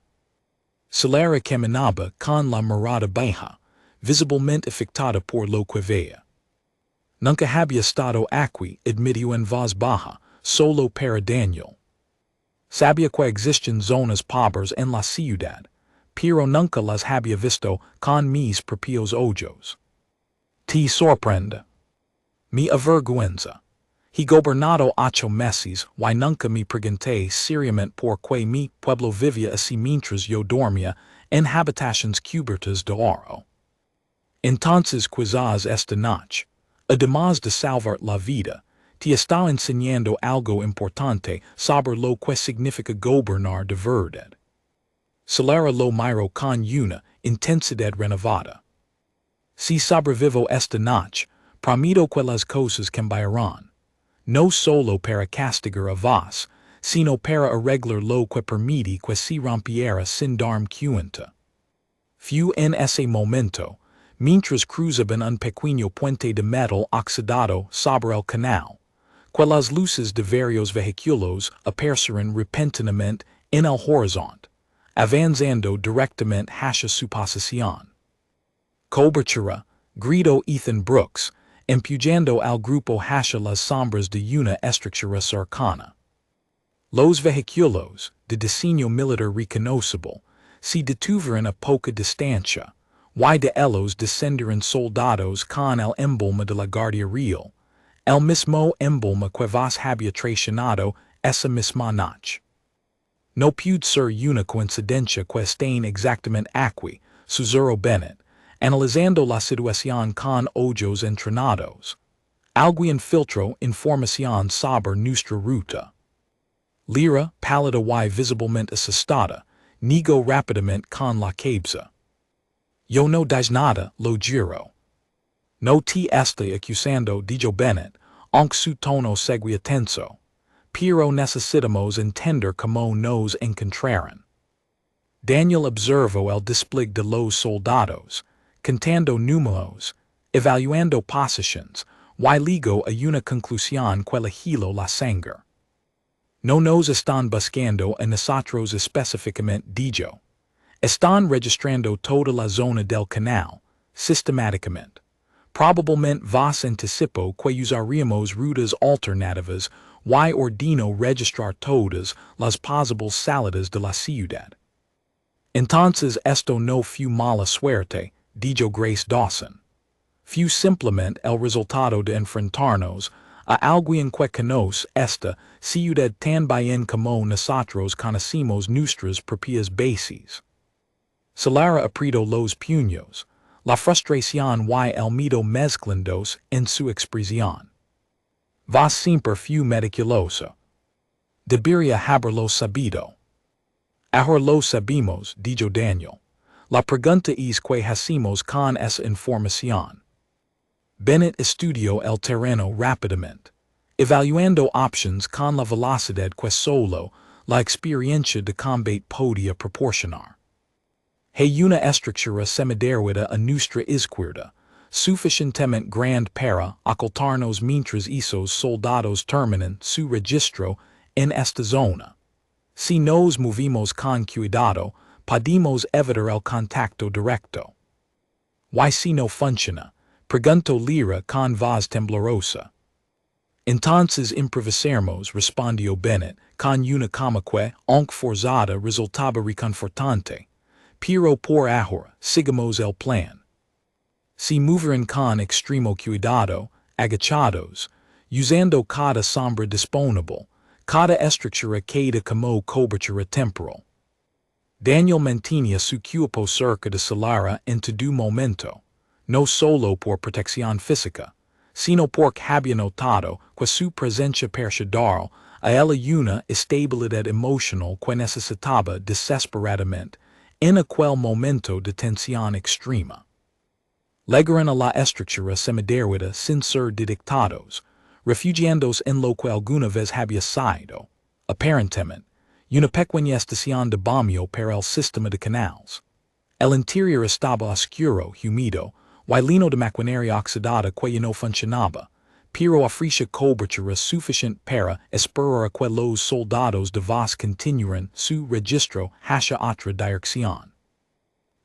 Speaker 1: Solara caminaba con la mirada baja, visiblemente afectada por lo que veía. Nunca había estado aquí, admitió en voz baja, solo para Daniel. Sabía que existen zonas pobres en la ciudad, pero nunca las había visto con mis propios ojos. ¿Te sorprende? Me avergüenza. He gobernado 8 meses y nunca me pregunté seriamente por qué mi pueblo vivía así mientras yo dormía en habitaciones cubiertas de oro. Entonces quizás esta noche, además de salvar la vida, te está enseñando algo importante sobre lo que significa gobernar de verdad. Solara lo miró con una intensidad renovada. Si sobrevivo esta noche, prometo que las cosas cambiarán. No solo para castigar a vos, sino para arreglar lo que permite que se rompiera sin darme cuenta. Fue en ese momento, mientras cruzaban un pequeño puente de metal oxidado sobre el canal, que las luces de varios vehículos aparecieron repentinamente en el horizonte, avanzando directamente hacia su posición. Cobertura, gritó Ethan Brooks, empujando al grupo hacia las sombras de una estructura cercana. Los vehículos, de diseño militar reconocible, se detuvieron a poca distancia, y de ellos descendieron soldados con el emblema de la Guardia Real, el mismo emblema que vos había traicionado esa misma noche. No puede ser una coincidencia que estén exactamente aquí, susurró Bennett, analizando la situación con ojos entrenados. Alguien filtró información sobre nuestra ruta. Lyra, pálida y visiblemente asustada, negó rápidamente con la cabeza. Yo no digo nada, lo juro. No te estoy acusando, dijo Bennett, aunque su tono seguía tenso. Pero necesitamos entender cómo nos encontraron. Daniel observó el despliegue de los soldados, contando números, evaluando posiciones, y luego a una conclusión que le heló la sangre. No nos están buscando a nosotros específicamente, dijo. Están registrando toda la zona del canal, sistemáticamente. Probablemente vos anticipó que usaríamos rutas alternativas y ordeno registrar todas las posibles salidas de la ciudad. Entonces esto no fue mala suerte, dijo Grace Dawson. Fue simplemente el resultado de enfrentarnos a alguien que conoce esta ciudad tan bien como nosotros conocemos nuestras propias bases. Solara apretó los puños, la frustración y el miedo mezclándose en su expresión. Vos siempre fue meticuloso. Debería haberlo sabido. Ahora lo sabemos, dijo Daniel. La pregunta es qué hacemos con esa información. Bennett estudió el terreno rápidamente, evaluando options con la velocidad que solo la experiencia de combate podía proporcionar. Hay una estructura semiderrida a nuestra izquierda, suficientemente grande para ocultarnos mientras esos soldados terminan su registro en esta zona. Si nos movimos con cuidado, podemos evitar el contacto directo. ¿Y si no funciona? Preguntó Lyra con voz temblorosa. Entonces improvisaremos, respondió Bennett, con una cama que, aunque forzada, resultaba reconfortante. Pero por ahora, sigamos el plan. Si moverán con extremo cuidado, agachados, usando cada sombra disponible, cada estructura queda como cobertura temporal. Daniel mantenía su cuerpo cerca de Solara en todo momento, no solo por protección física, sino porque había notado que su presencia persuadió a él una estabilidad emocional que necesitaba desesperadamente en aquel momento de tensión extrema. Llegaron a la estructura semiderrida sin ser detectados, refugiándose en lo que alguna vez había sido, aparentemente, una pequeña estación de baño para el sistema de canales. El interior estaba oscuro, húmedo, y lleno de maquinaria oxidada que no funcionaba, pero ofrecía cobertura suficiente para esperar a que los soldados de vos continuaran su registro hacia otra dirección.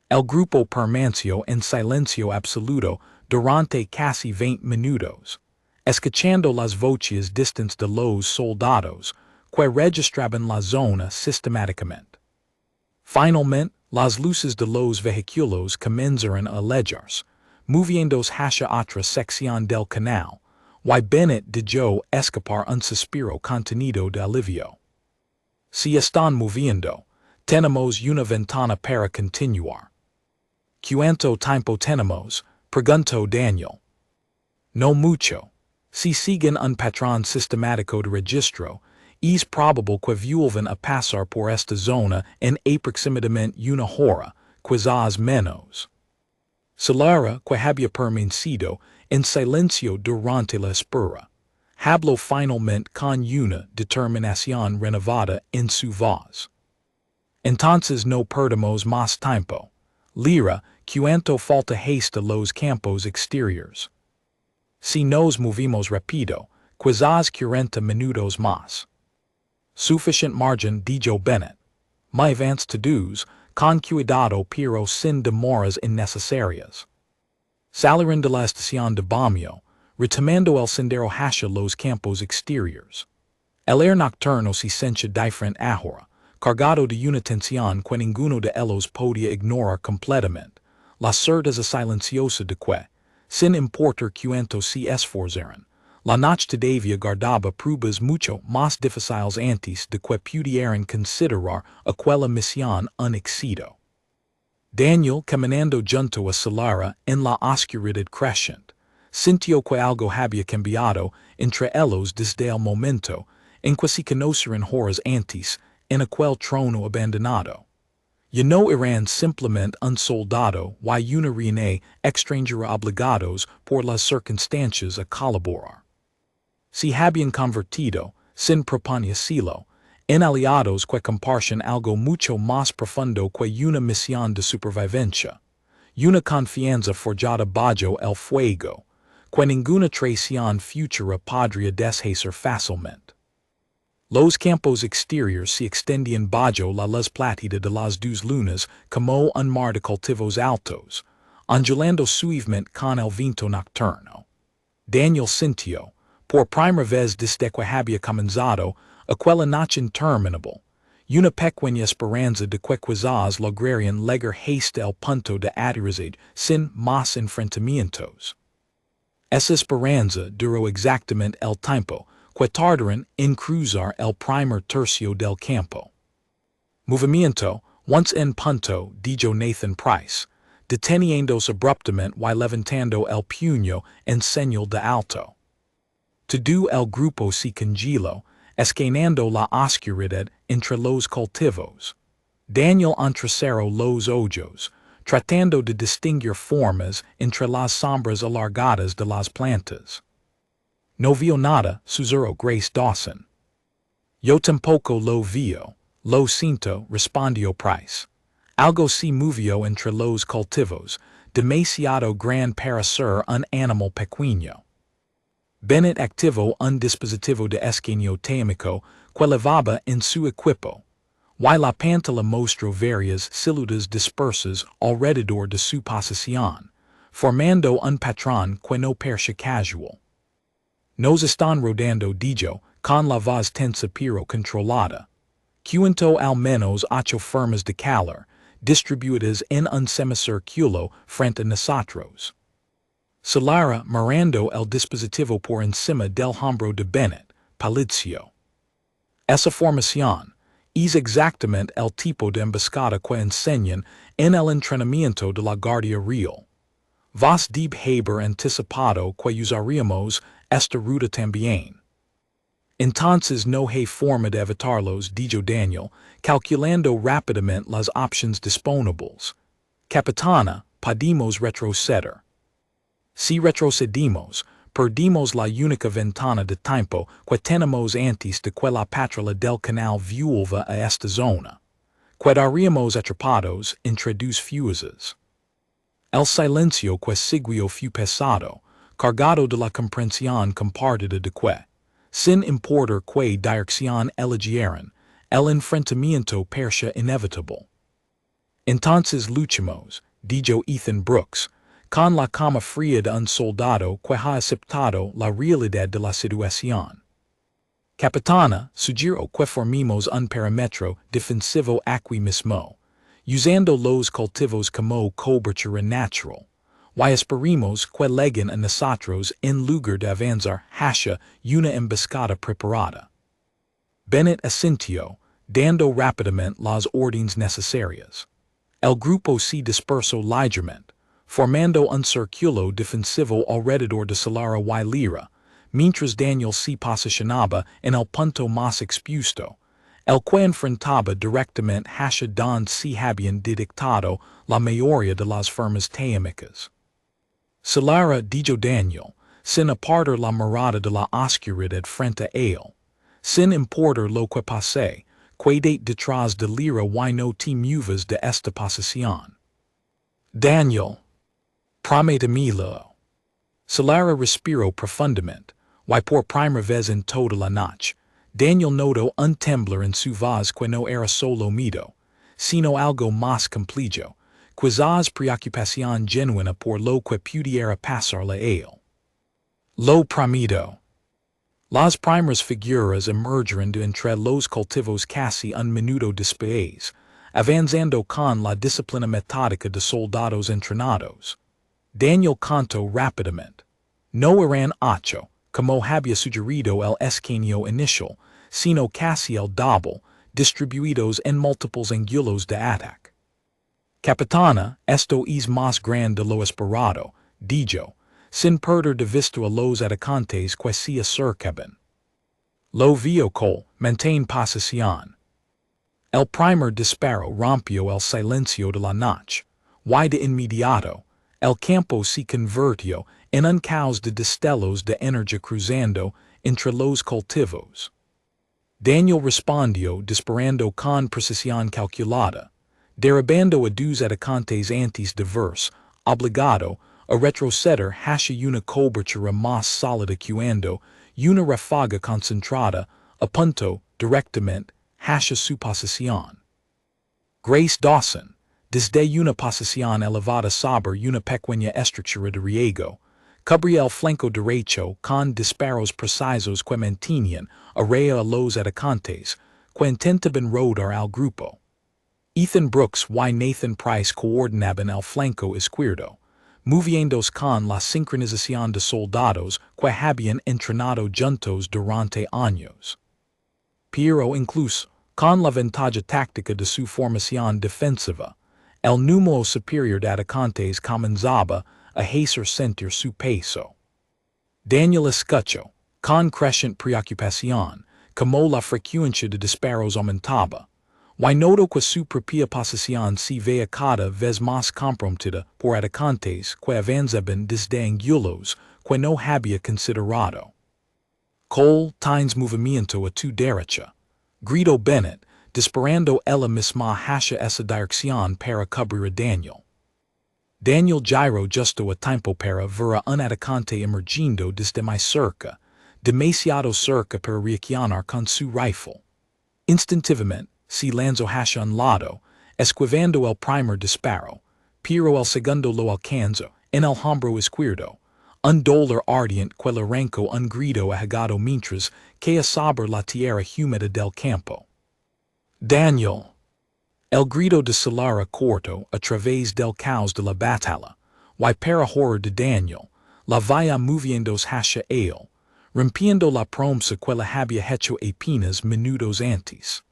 Speaker 1: El grupo permaneció en silencio absoluto durante casi 20 minutos, escuchando las voces distintas de los soldados que registraban la zona sistemáticamente. Finalmente, las luces de los vehículos comenzaron a alejarse, moviéndose hacia otra sección del canal, y Bennett dejó escapar un suspiro contenido de alivio. Si están moviendo, tenemos una ventana para continuar. ¿Cuánto tiempo tenemos? Preguntó Daniel. No mucho. Si siguen un patrón sistemático de registro, es probable que vuelvan a pasar por esta zona en aproximadamente una hora, quizás menos. Solara, que había permanecido en silencio durante la espera, habló finalmente con una determinación renovada en su voz. Entonces no perdamos más tiempo. Lyra, cuánto falta hasta los campos exteriores. Si nos movimos rápido, quizás 40 minutos más. Sufficient margen, dijo Bennett. My advance to-dos, con cuidado pero sin demoras innecesarias. Salieron de la estación de Bamio, retomando el sendero hacia los campos exteriores. El aire nocturno se sentía diferente ahora, cargado de una tensión que ninguno de ellos podía ignorar completamente, la certeza silenciosa de que, sin importar cuánto se esforzaran, la noche todavía guardaba pruebas mucho más difíciles antes de que pudieran considerar aquella misión un éxito. Daniel, caminando junto a Solara en la oscuridad creciente, sintió que algo había cambiado entre ellos desde el momento en que se conocieron horas antes en aquel trono abandonado. Ya no eran simplemente un soldado y una reina extranjera obligados por las circunstancias a colaborar. Se habían convertido, sin propósito, en aliados que comparten algo mucho más profundo que una misión de supervivencia, una confianza forjada bajo el fuego, que ninguna traición futura podría deshacer fácilmente. Los campos exteriores se extendían bajo la luz plátida de las dos lunas como un mar de cultivos altos, ondulando suavemente con el viento nocturno. Daniel sintió, por primera vez desde que había comenzado aquella noche interminable, una pequeña esperanza de que quizás lograrían llegar hasta el punto de aterrizar sin más enfrentamientos. Esa esperanza duró exactamente el tiempo que tardaron en cruzar el primer tercio del campo. Movimiento, once en punto, dijo Nathan Price, deteniéndose abruptamente y levantando el puño en señal de alto. Todo el grupo se congeló, escaneando la oscuridad entre los cultivos. Daniel entrecerró los ojos, tratando de distinguir formas entre las sombras alargadas de las plantas. No vio nada, susurró Grace Dawson. Yo tampoco lo vio, lo siento, respondió Price. Algo se movió entre los cultivos, demasiado gran para ser un animal pequeño. Bennett activó un dispositivo de escaneo técnico que llevaba en su equipo, y la pantalla mostró varias siluetas dispersas alrededor de su posición, formando un patrón que no parecía casual. Nos están rodando, dijo, con la voz tensa pero controlada. Cuento al menos 8 formas de calor, distribuidas en un semicírculo frente a nosotros. Solara, mirando el dispositivo por encima del hombro de Bennett, palideció. Esa formación es exactamente el tipo de emboscada que enseñan en el entrenamiento de la Guardia Real. Vos debe haber anticipado que usaríamos esta ruta también. Entonces no hay forma de evitarlos, dijo Daniel, calculando rápidamente las opciones disponibles. Capitana, podemos retroceder. Si retrocedimos, perdimos la única ventana de tiempo que tenemos antes de que la patrulla del canal vuelva a esta zona. Quedaríamos atrapados entre dos fuerzas. El silencio que siguió fue pesado, cargado de la comprensión compartida de que, sin importar qué dirección eligieran, el enfrentamiento parecía inevitable. Entonces luchamos, dijo Ethan Brooks, con la calma fría de un soldado que ha aceptado la realidad de la situación. Capitana, sugiero que formemos un perímetro defensivo aquí mismo, usando los cultivos como cobertura natural, y esperemos que lleguen a nosotros en lugar de avanzar hacia una emboscada preparada. Bennett asintió, dando rápidamente las órdenes necesarias. El grupo se dispersó ligeramente, formando un círculo defensivo alrededor de Solara y Lyra, mientras Daniel se posicionaba en el punto más expuesto, el que enfrentaba directamente hacia donde se habían dictado la mayoría de las formas técnicas. Solara, dijo Daniel, sin apartar la mirada de la oscuridad frente a él, sin importar lo que pase, quédate detrás de Lyra y no te muevas de esta posición. Daniel, prométemelo. Solara respiró profundamente, y por primera vez en toda la noche, Daniel notó un temblor en su voz que no era solo miedo, sino algo más complejo, quizás preocupación genuina por lo que pudiera pasarle a él. Lo primero. Las primeras figuras emergieron de entre los cultivos casi un minuto después, avanzando con la disciplina metódica de soldados entrenados. Daniel contó rápidamente. No eran 8, como había sugerido el escaneo inicial, sino casi el doble, distribuidos en múltiples ángulos de ataque. Capitana, esto es más grande de lo esperado, dijo, sin perder de vista a los atacantes que se acercaban. Lo vio Cole, mantén posición. El primer disparo rompió el silencio de la noche, y de inmediato, el campo se convirtió en un caos de destellos de energía cruzando entre los cultivos. Daniel respondió disparando con precisión calculada, derribando a dos atacantes antes de verse, obligado a retroceder hacia una cobertura más sólida cuando una ráfaga concentrada apuntó directamente hacia su posición. Grace Dawson, desde una posición elevada sobre una pequeña estructura de riego, cubría el flanco derecho con disparos precisos que mantenían a raya a los atacantes que intentaban rodar al grupo. Ethan Brooks y Nathan Price coordinaban el flanco izquierdo, moviéndose con la sincronización de soldados que habían entrenado juntos durante años. Pero incluso, con la ventaja táctica de su formación defensiva, el número superior de atacantes comenzaba a hacer sentir su peso. Daniel escuchó, con creciente preocupación, como la frecuencia de disparos aumentaba, y notó que su propia posición se veía cada vez más comprometida por atacantes que avanzaban desde ángulos que no había considerado. Cole, tienes movimiento a tu derecha, gritó Bennett, disparando ella misma hacia esa dirección para cubrir a Daniel. Daniel giró justo a tiempo para ver a un atacante emergiendo desde muy cerca, demasiado cerca para reaccionar con su rifle. Instintivamente, se lanzó hacia un lado, esquivando el primer disparo, pero el segundo lo alcanzó, en el hombro izquierdo, un dolor ardiente que le arrancó un grito ahogado mientras caía sobre la tierra húmeda del campo. Daniel. El grito de Solara cortó a través del caos de la batalla, y para horror de Daniel, la vaya moviéndose hacia él, rompiendo la promesa que le había hecho apenas minutos antes.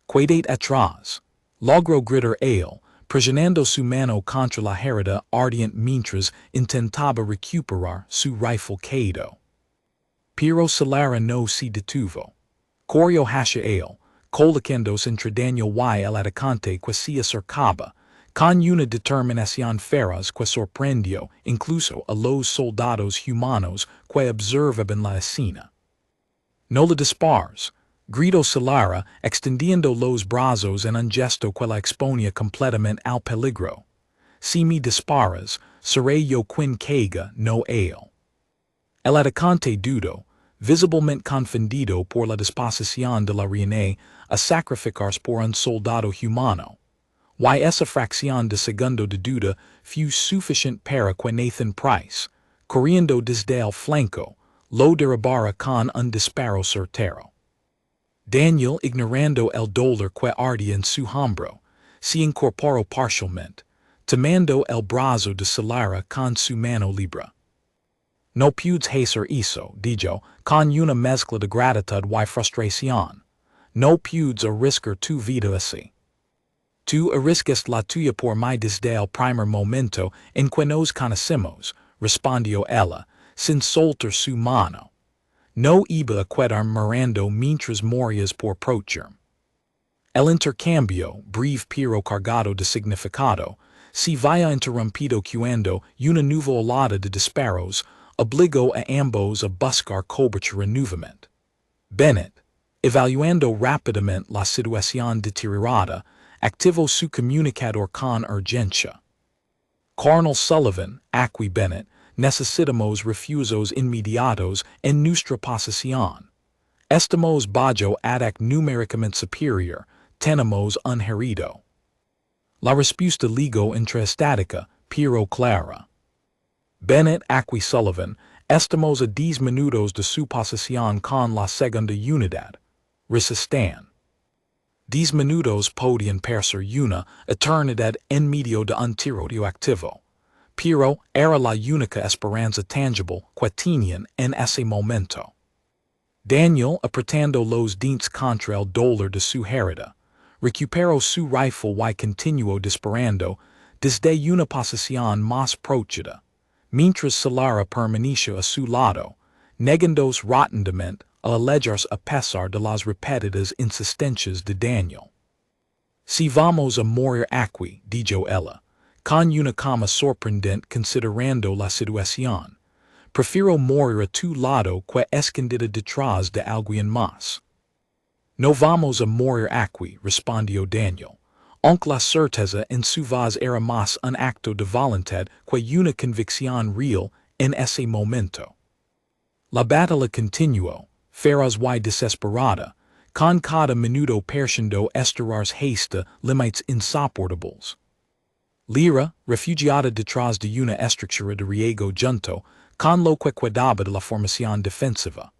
Speaker 1: Quedé atrás, logró gritar él, presionando su mano contra la herida ardiente mientras intentaba recuperar su rifle caído. Pero Solara no se detuvo. Corrió hacia él, colocándose entre Daniel y el atacante que se acercaba, con una determinación feroz que sorprendió incluso a los soldados humanos que observaban la escena. No le dispares, gritó Solara, extendiendo los brazos en un gesto que la exponía completamente al peligro. Si me disparas, seré yo quien caiga, no él. El atacante dudó, visiblemente confundido por la disposición de la reina a sacrificarse por un soldado humano. Y esa fracción de segundo de duda fue suficiente para que Nathan Price, corriendo desde el flanco, lo derribara con un disparo certero. Daniel, ignorando el dolor que ardía en su hombro, se incorporó parcialmente, tomando el brazo de Solara con su mano libre. No puedes hacer eso, dijo, con una mezcla de gratitud y frustración. No puedes arriscar tu vida así. Tú arriscaste la tuya por mí desde el primer momento en que nos conocimos, respondió ella, sin soltar su mano. No iba a quedar mirando mientras morías por protegerme. El intercambio, breve pero cargado de significado, se vaya interrumpido cuando una nueva olada de disparos obligó a ambos a buscar cobertura nuevamente. Bennett, evaluando rápidamente la situación deteriorada, activó su comunicador con urgencia. Colonel Sullivan, aquí Bennett, necesitamos refuerzos inmediatos en nuestra posición. Estamos bajo ataque numéricamente superior, tenemos un herido. La risposta ligo intraestatica, Piero Clara. Bennett Acqui Sullivan, estamos a 10 minutos de su posición con la segunda unidad. Resistan. 10 minutos podían parecer una eternidad en medio de un tiro radioactivo. Pero era la única esperanza tangible que tenían en ese momento. Daniel, apretando los dientes contra el dolor de su herida, recuperó su rifle y continuó disparando desde una posición más próxima, mientras Solara permaneció a su lado, negándose rotundamente a alejarse a pesar de las repetidas insistencias de Daniel. Si vamos a morir aquí, dijo ella, con una calma sorprendente considerando la situación, prefiero morir a tu lado que escondida detrás de alguien más. No vamos a morir aquí, respondió Daniel, aunque la certeza en su voz era más un acto de voluntad que una convicción real en ese momento. La batalla continuó, feroz y desesperada, con cada minuto perciendo esterar hasta límites insoportables. Lyra, refugiada detrás de una estructura de riego junto con lo que quedaba de la formación defensiva,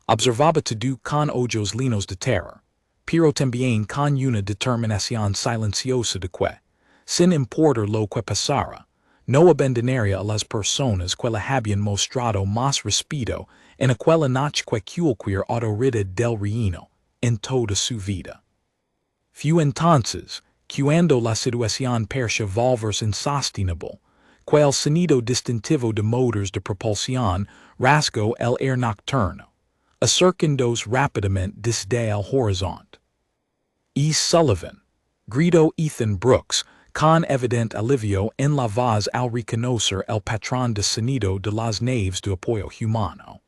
Speaker 1: observaba todo con ojos llenos de terror, pero también con una determinación silenciosa de que, sin importar lo que pasara, no abandonaría a las personas que le habían mostrado más respeto en aquella noche que cualquier autoridad del reino en toda su vida. Fue entonces, cuando la situación parecía volverse insostenible, que el sonido distintivo de motores de propulsión rasgó el aire nocturno, acercándose rápidamente desde el horizonte. E. Sullivan, gritó Ethan Brooks, con evidente alivio en la voz al reconocer el patrón de sonido de las naves de apoyo humano.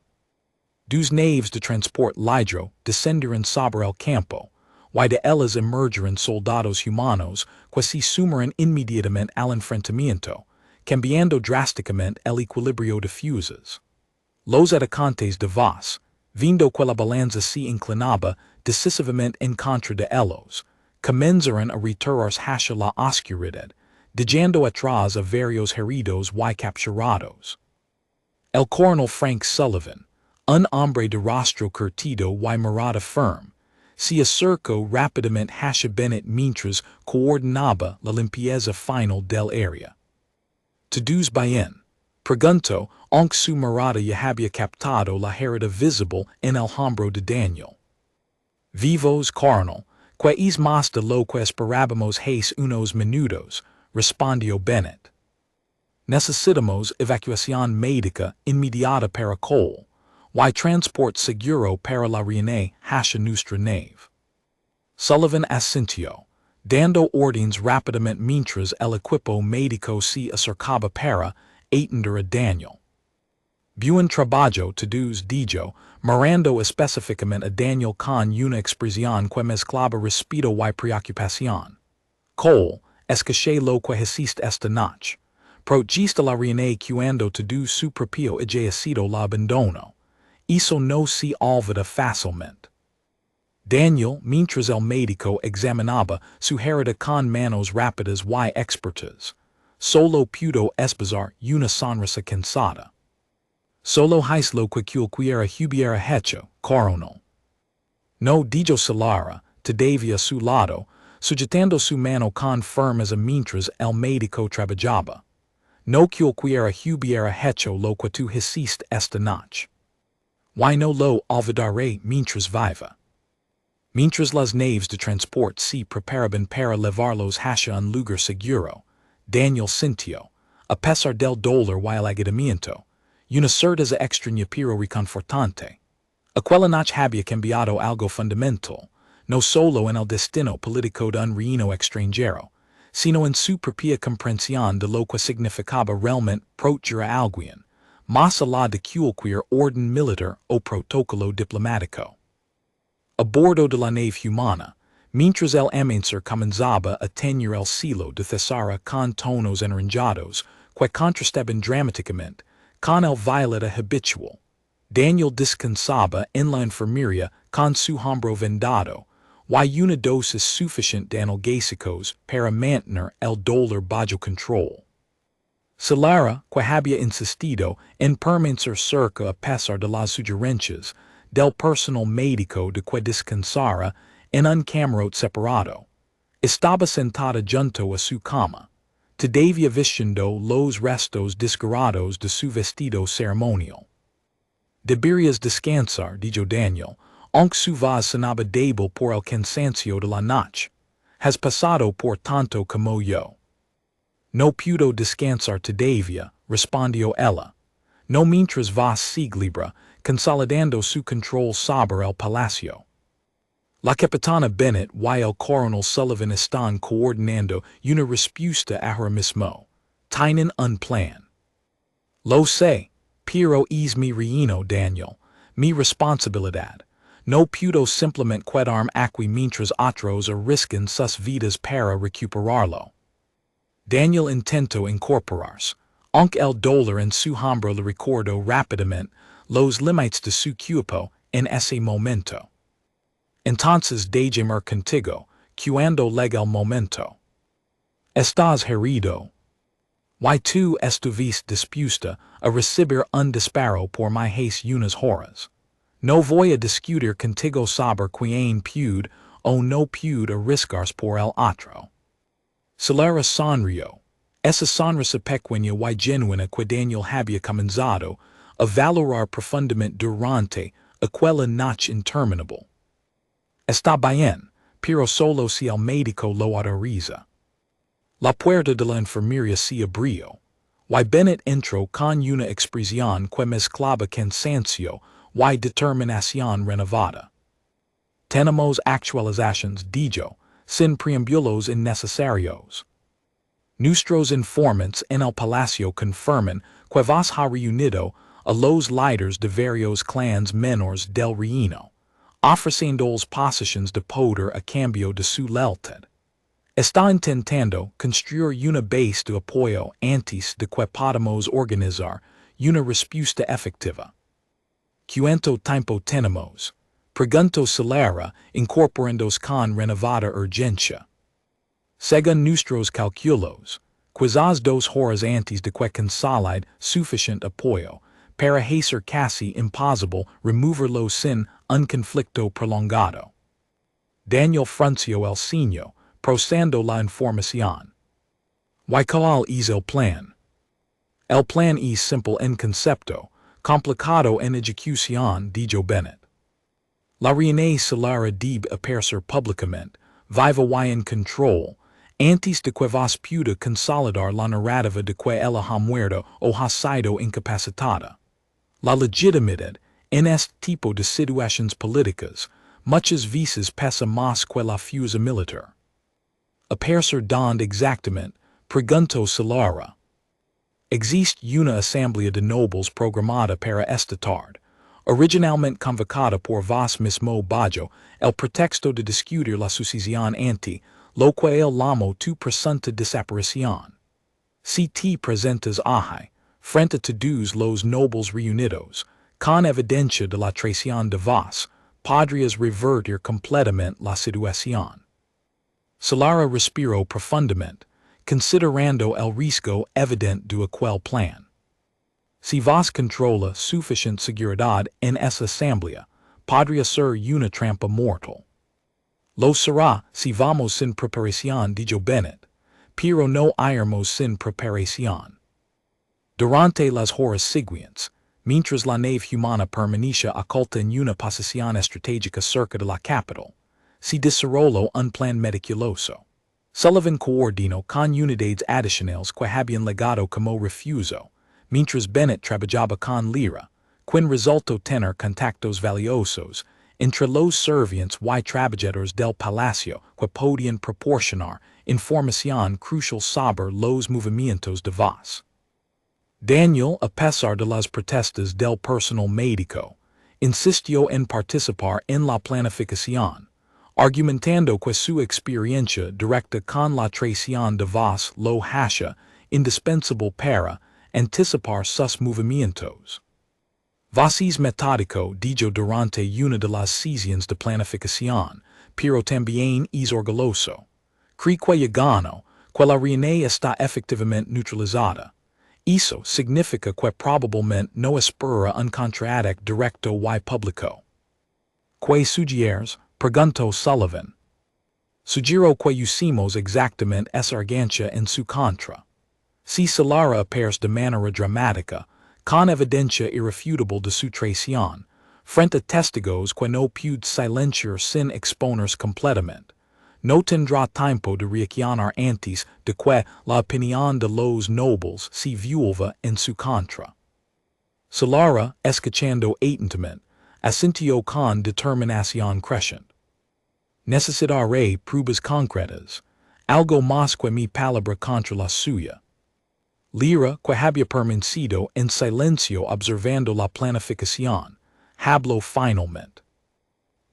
Speaker 1: Dos naves de transport ligero descendieron sobre el campo, y de ellas emergieron soldados humanos que se sumaron inmediatamente al enfrentamiento, cambiando drásticamente el equilibrio de fuerzas. Los atacantes de voz, viendo que la balanza se inclinaba decisivamente en contra de ellos, comenzaron a retirarse hacia la oscuridad, dejando atrás a varios heridos y capturados. El coronel Frank Sullivan, un hombre de rostro curtido y mirada firme, se acercó rápidamente hacia Bennett mientras coordinaba la limpieza final del área. ¿Todos bien?, preguntó, aunque su mirada ya había captado la herida visible en el hombro de Daniel. Vivos, coronel, que es más de lo que esperábamos hace unos minutos, respondió Bennett. Necesitamos evacuación médica inmediata para Cole, y transport seguro para la Reina hacia nuestra nave. Sullivan asintió, dando órdenes rápidamente mientras el equipo médico se acercaba para atender a Daniel. Buen trabajo todos, dijo, mirando específicamente a Daniel con una expresión que mezclaba respeto y preocupación. Cole, escuché lo que hiciste esta noche. Protesta la reina cuando todo su propio ejército la abandonó. Eso no se olvida fácilmente. Daniel, mientras el médico examinaba su herida con manos rápidas y expertas, solo pudo esbozar una sonrisa cansada. Solo hice lo que cualquiera hubiera hecho, coronel. No, dijo Solara, todavía a su lado, sujetando su mano con firmeza mientras el médico trabajaba. No cualquiera hubiera hecho lo que tú hiciste esta noche. Y no lo olvidaré mientras viva. Mientras las naves de transport se preparaban para llevarlos hacia un lugar seguro, Daniel sintió, a pesar del dolor y el agotamiento, una certeza extraña pero reconfortante. Aquella noche había cambiado algo fundamental, no solo en el destino político de un reino extranjero, sino en su propia comprensión de lo que significaba realmente proteger a alguien, más allá de cualquier orden militar o protocolo diplomático. A bordo de la nave humana, mientras el amanecer comenzaba a teñir el cielo de Thesara con tonos anaranjados que contrastaban dramáticamente con el violeta habitual, Daniel descansaba en la enfermería con su hombro vendado, y una dosis suficient de analgésicos para mantener el dolor bajo control. Solara, que había insistido en permanecer cerca a pesar de las sugerencias del personal médico de que descansara en un camarote separado. Estaba sentada junto a su cama, todavía vistiendo los restos desgarrados de su vestido ceremonial. Deberías descansar, dijo Daniel, aunque su voz sonaba débil por el cansancio de la noche. Has pasado por tanto como yo. No puedo descansar todavía, respondió ella. No mientras vos seguía consolidando su control sobre el palacio. La capitana Bennett y el coronel Sullivan están coordinando una respuesta ahora mismo. Tienen un plan. Lo sé, pero es mi reino, Daniel, mi responsabilidad. No puedo simplemente quedarme aquí mientras otros arriscan sus vidas para recuperarlo. Daniel intentó incorporarse, aunque el dolor en su hombro le recordó rápidamente los límites de su cuerpo en ese momento. Entonces déjame contigo, cuando llegue el momento. Estás herido. Y tú estuviste dispuesta a recibir un disparo por mi hace unas horas. No voy a discutir contigo sobre quién puede o no puede arriesgarse por el otro. Solara sonrió. Esa sonrisa pequeña y genuina que Daniel había comenzado a valorar profundamente durante aquella noche interminable. Está bien, pero solo si el médico lo autoriza. La puerta de la enfermería se abrió, y Bennett entró con una expresión que mezclaba cansancio y determinación renovada. Tenemos actualizaciones, dijo, sin preámbulos innecesarios. Nuestros informantes en el palacio confirman que vos ha reunido a los líderes de varios clans menores del reino, ofreciéndoles posiciones de poder a cambio de su lealtad. Está intentando construir una base de apoyo antes de que podamos organizar una respuesta efectiva. ¿Cuánto tiempo tenemos? Preguntó Solara, incorporándose con renovada urgencia. Según nuestros cálculos, quizás 2 horas antes de que consolide suficiente apoyo para hacer casi imposible removerlo sin un conflicto prolongado. Daniel frunció el ceño, procesando la información. ¿Y cuál es el plan? El plan es simple en concepto, complicado en ejecución, dijo Bennett. La reina Solara debe aparecer públicamente, viva y en control, antes de que vos pueda consolidar la narrativa de que ella ha muerto o ha sido incapacitada. La legitimidad, en este tipo de situaciones políticas, muchas veces pesa más que la fuerza militar. ¿Aparecer dónde exactamente? Preguntó Solara. Existe una asamblea de nobles programada para esta tarde, originalmente convocada por vos mismo bajo el pretexto de discutir la sucesión ante lo que el llamó tu presunta desaparición. Si te presentas ahí, frente a todos los nobles reunidos, con evidencia de la traición de vos, podrías revertir completamente la situación. Solara respiró profundamente, considerando el riesgo evidente de aquel plan. Si vos controla suficiente seguridad en esa asamblea, podría ser una trampa mortal. Lo será si vamos sin preparación, dijo Bennett, pero no iremos sin preparación. Durante las horas siguientes, mientras la nave humana permanecía oculta en una posición estratégica cerca de la capital, se desarrolló un plan meticuloso. Sullivan coordinó con unidades adicionales que habían llegado como refuerzo, mientras Bennett trabajaba con Lyra, quien resultó tener contactos valiosos entre los sirvientes y trabajadores del palacio que podían proporcionar información crucial sobre los movimientos de vos. Daniel, a pesar de las protestas del personal médico, insistió en participar en la planificación, argumentando que su experiencia directa con la traición de vos lo hacía indispensable para anticipar sus movimientos. Vos es metódico, dijo durante una de las sesiones de planificación, pero también es orgulloso. Cree que ya gano, que la reina está efectivamente neutralizada. Eso significa que probablemente no espera un contraataque directo y público. ¿Qué sugieres? Preguntó Sullivan. Sugiero que usemos exactamente esa argancia en su contra. Si Solara appears de manera dramática, con evidencia irrefutable de su traición, frente a testigos que no puede silenciar sin exponerse completamente, no tendrá tiempo de reaccionar antes de que la opinión de los nobles se vuelva en su contra. Solara, escuchando atentamente, asintió con determinación creciente. Necesitaré pruebas concretas, algo más que mi palabra contra la suya. Lira, que había permanecido en silencio observando la planificación, habló finalmente.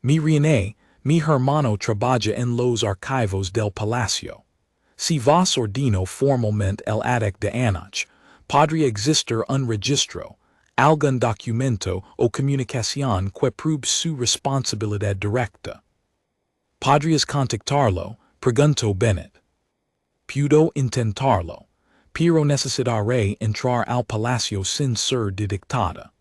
Speaker 1: Mi reina, mi hermano trabaja en los archivos del palacio. Si vos ordeno formalmente el ataque de anoche, podría existir un registro, algún documento o comunicación que pruebe su responsabilidad directa. ¿Podrías contactarlo? Preguntó Bennett. Puedo intentarlo, pero necesitaré entrar al palacio sin ser detectada.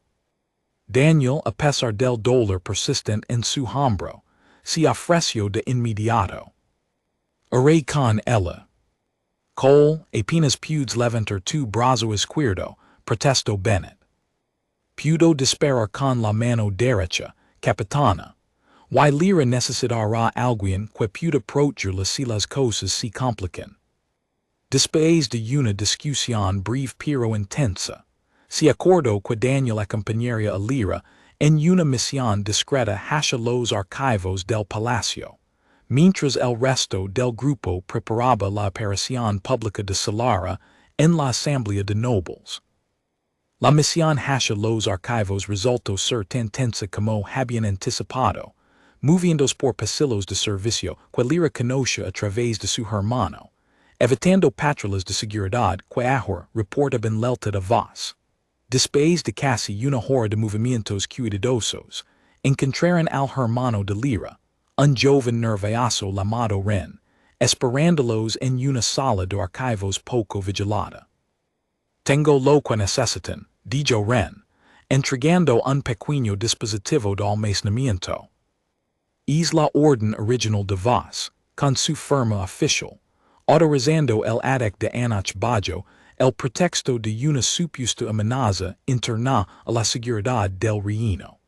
Speaker 1: Daniel, a pesar del dolor persistente en su hombro, se ofreció de inmediato. Haré con ella. Cole, apenas puedes levantar tu brazo izquierdo, protestó Bennett. Puedo disparar con la mano derecha, capitana. Y Lira necesitará alguien que pueda protegerla si las cosas se complican. Después de una discusión breve pero intensa, se acordó que Daniel acompañaría a Lira en una misión discreta hacia los archivos del palacio, mientras el resto del grupo preparaba la aparición pública de Solara en la asamblea de nobles. La misión hacia los archivos resultó ser tan tensa como habían anticipado, moviéndose por pasillos de servicio que Lira conocía a través de su hermano, evitando patrullas de seguridad que ahora reportaban lealtad a voz. Después de casi una hora de movimientos cuidadosos, encontraron al hermano de Lira, un joven nervioso llamado Ren, esperándolos en una sala de archivos poco vigilada. Tengo lo que necesitan, dijo Ren, entregando un pequeño dispositivo de almacenamiento. Es la orden original de voz, con su firma oficial, autorizando el ataque de anoche bajo el pretexto de una supuesta amenaza interna a la seguridad del reino.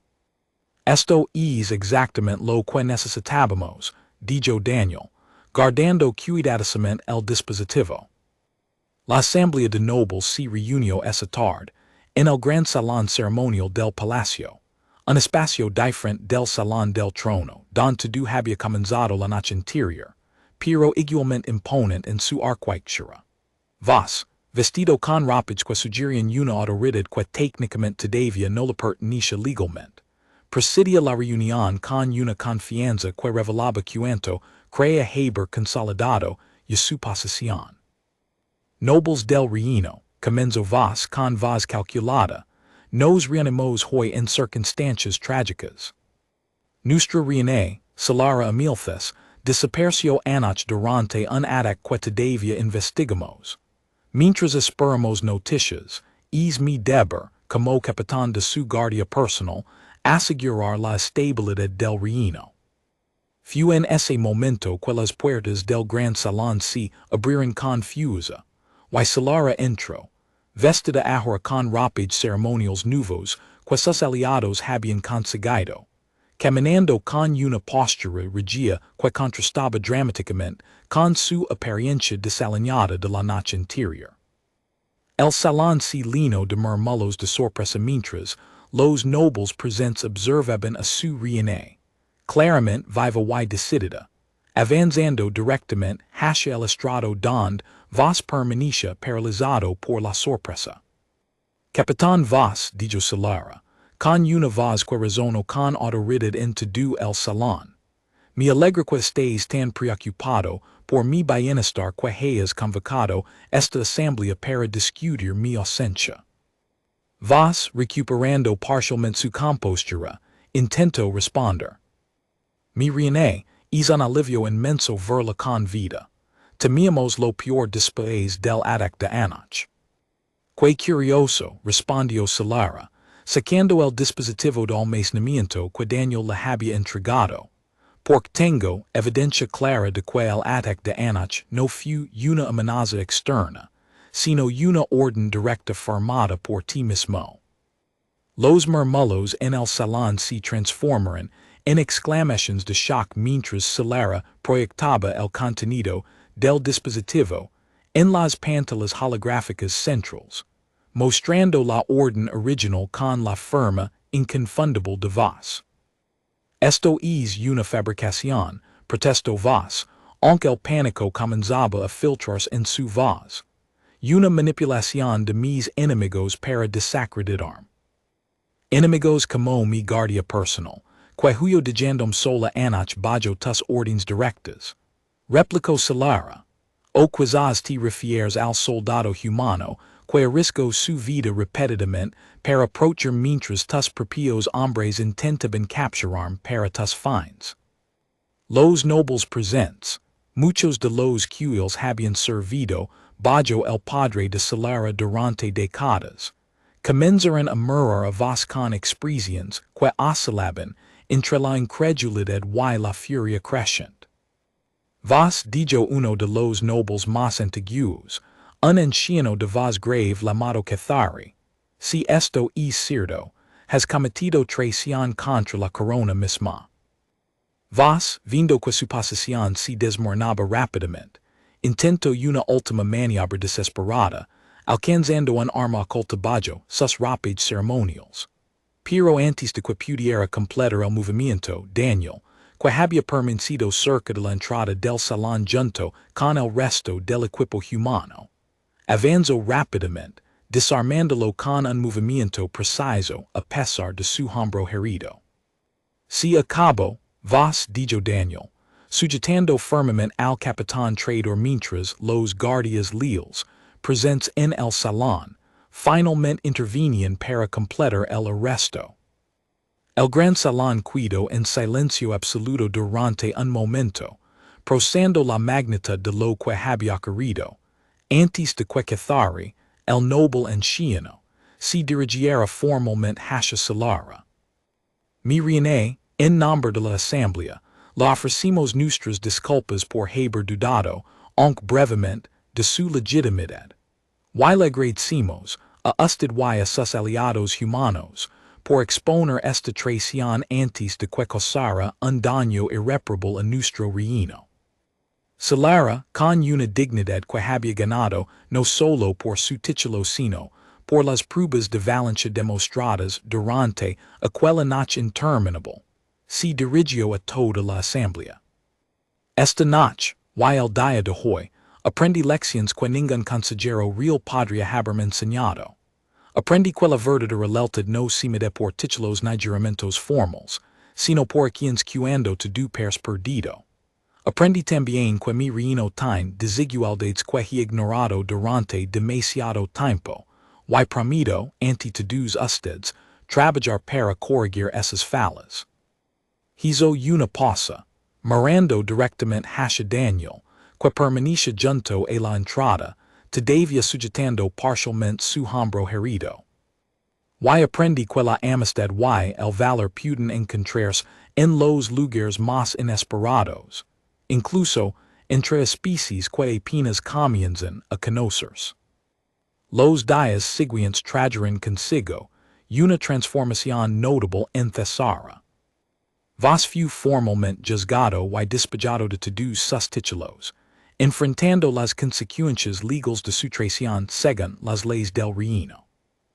Speaker 1: Esto es exactamente lo que necesitábamos, dijo Daniel, guardando cuidadosamente el dispositivo. La asamblea de nobles se reunió esa tarde en el gran salón ceremonial del palacio, un espacio diferente del salón del trono, donde todo había comenzado la noche anterior, pero igualmente imponente en su arquitectura. Vos, vestido con ropas que sugerían una autoridad que técnicamente todavía no le pertenecía legalmente, presidía la reunión con una confianza que revelaba cuanto creía haber consolidado y su posesión. Nobles del reino, comenzó vos con voz calculada, nos reunimos hoy en circunstancias trágicas. Nuestra reina, Solara Amilfes, desapareció anoche durante un ataque que todavía investigamos. Mientras esperamos noticias, es mi deber, como capitán de su guardia personal, asegurar la estabilidad del reino. Fue en ese momento que las puertas del gran salón se abrieron confusa, y Solara entró, vestida ahora con ropas ceremoniales nuevos que sus aliados habían conseguido, caminando con una postura regia que contrastaba dramáticamente con su apariencia desaliñada de la noche anterior. El salón se llenó de murmullos de sorpresa mientras los nobles presentes observaban a su reina, claramente viva y decidida, avanzando directamente hacia el estrado donde vos permanecía paralizado por la sorpresa. Capitán vos, dijo Solara, con una voz que resonó con autoridad en todo el salón. Me alegra que estéis tan preocupado por mi bienestar que hayas convocado esta asamblea para discutir mi ausencia. Vos, recuperando parcialmente su compostura, intentó responder. Mi reina, un alivio inmenso ver la convida. Temíamos lo peor después del ataque de anoche. Que curioso, respondió Solara, sacando el dispositivo de almacenamiento que Daniel le había entregado. Porque tengo evidencia clara de que el ataque de anoche no fue una amenaza externa, sino una orden directa firmada por ti mismo. Los murmullos en el salón se transformaron en exclamaciones de shock mientras Solara proyectaba el contenido del dispositivo en las pantallas holográficas centrales, mostrando la orden original con la firma inconfundible de voz. Esto es una fabricación, protestó voz, aunque el pánico comenzaba a filtrarse en su voz. Una manipulación de mis enemigos para desacreditarme. Enemigos como mi guardia personal, que huyo dejando sola anoche bajo tus órdenes directas. Replicó Solara. O quizás te refieres al soldado humano, que arriscó su vida repetidamente para approachar mientras tus propios hombres intentaban capturarme para tus fines. Los nobles presentes, muchos de los cuales habían servido bajo el padre de Solara durante décadas, comenzaron a murmurar a voz con expresiones que oscilaban entre la incredulidad y la furia creciente. Vos dijo uno de los nobles más antiguos, un anciano de voz grave llamado Cathari, si esto es cierto, has cometido traición contra la corona misma. Vos, viendo que su posición se desmoronaba rápidamente, intentó una última maniobra desesperada, alcanzando un arma oculta bajo sus rápidos ceremonials. Pero antes de que pudiera completar el movimiento, Daniel, que había permanecido cerca de la entrada del salón junto con el resto del equipo humano, avanzó rápidamente, desarmándolo con un movimiento preciso a pesar de su hombro herido. Se acabó, vos dijo Daniel, sujetando firmemente al capitán traidor mientras los guardias leales, presentes en el salón, finalmente intervenían para completar el arresto. El gran salón quedó en silencio absoluto durante un momento, procesando la magnitud de lo que había ocurrido, antes de que Cathari, el noble anciano, se dirigiera formalmente hacia Solara. Mi reina, en nombre de la asamblea, le ofrecimos nuestras disculpas por haber dudado, aunque brevemente, de su legitimidad. Y le agradecimos, a usted y a sus aliados humanos, por exponer esta traición antes de que causara un daño irreparable a nuestro reino. Solara, con una dignidad que había ganado no solo por su título sino por las pruebas de valencia demostradas durante aquella noche interminable, se dirigió a toda la asamblea. Esta noche, y el día de hoy, aprendí lecciones que ningún consejero real podría haberme enseñado. Aprendí que la verdadera lealtad no se mide por títulos ni juramentos formales, sino por quienes cuando tu pers perdido. Aprendí también que mi reino tiene desigualdades que he ignorado durante demasiado tiempo, y prometo ante todos ustedes trabajar para corregir esas fallas. Hizo una pausa, mirando directamente hacia Daniel, que permanecía junto a la entrada, todavía sujetando parcialmente su hombro herido. Y aprendí que la amistad y el valor pueden encontrarse en los lugares más inesperados, incluso entre especies que apenas comienzan a conocerse. Los días siguientes trajeron consigo una transformación notable en Thesara. Vos fue formalmente juzgado y despojado de todos sus títulos, enfrentando las consecuencias legales de su traición según las leyes del reino.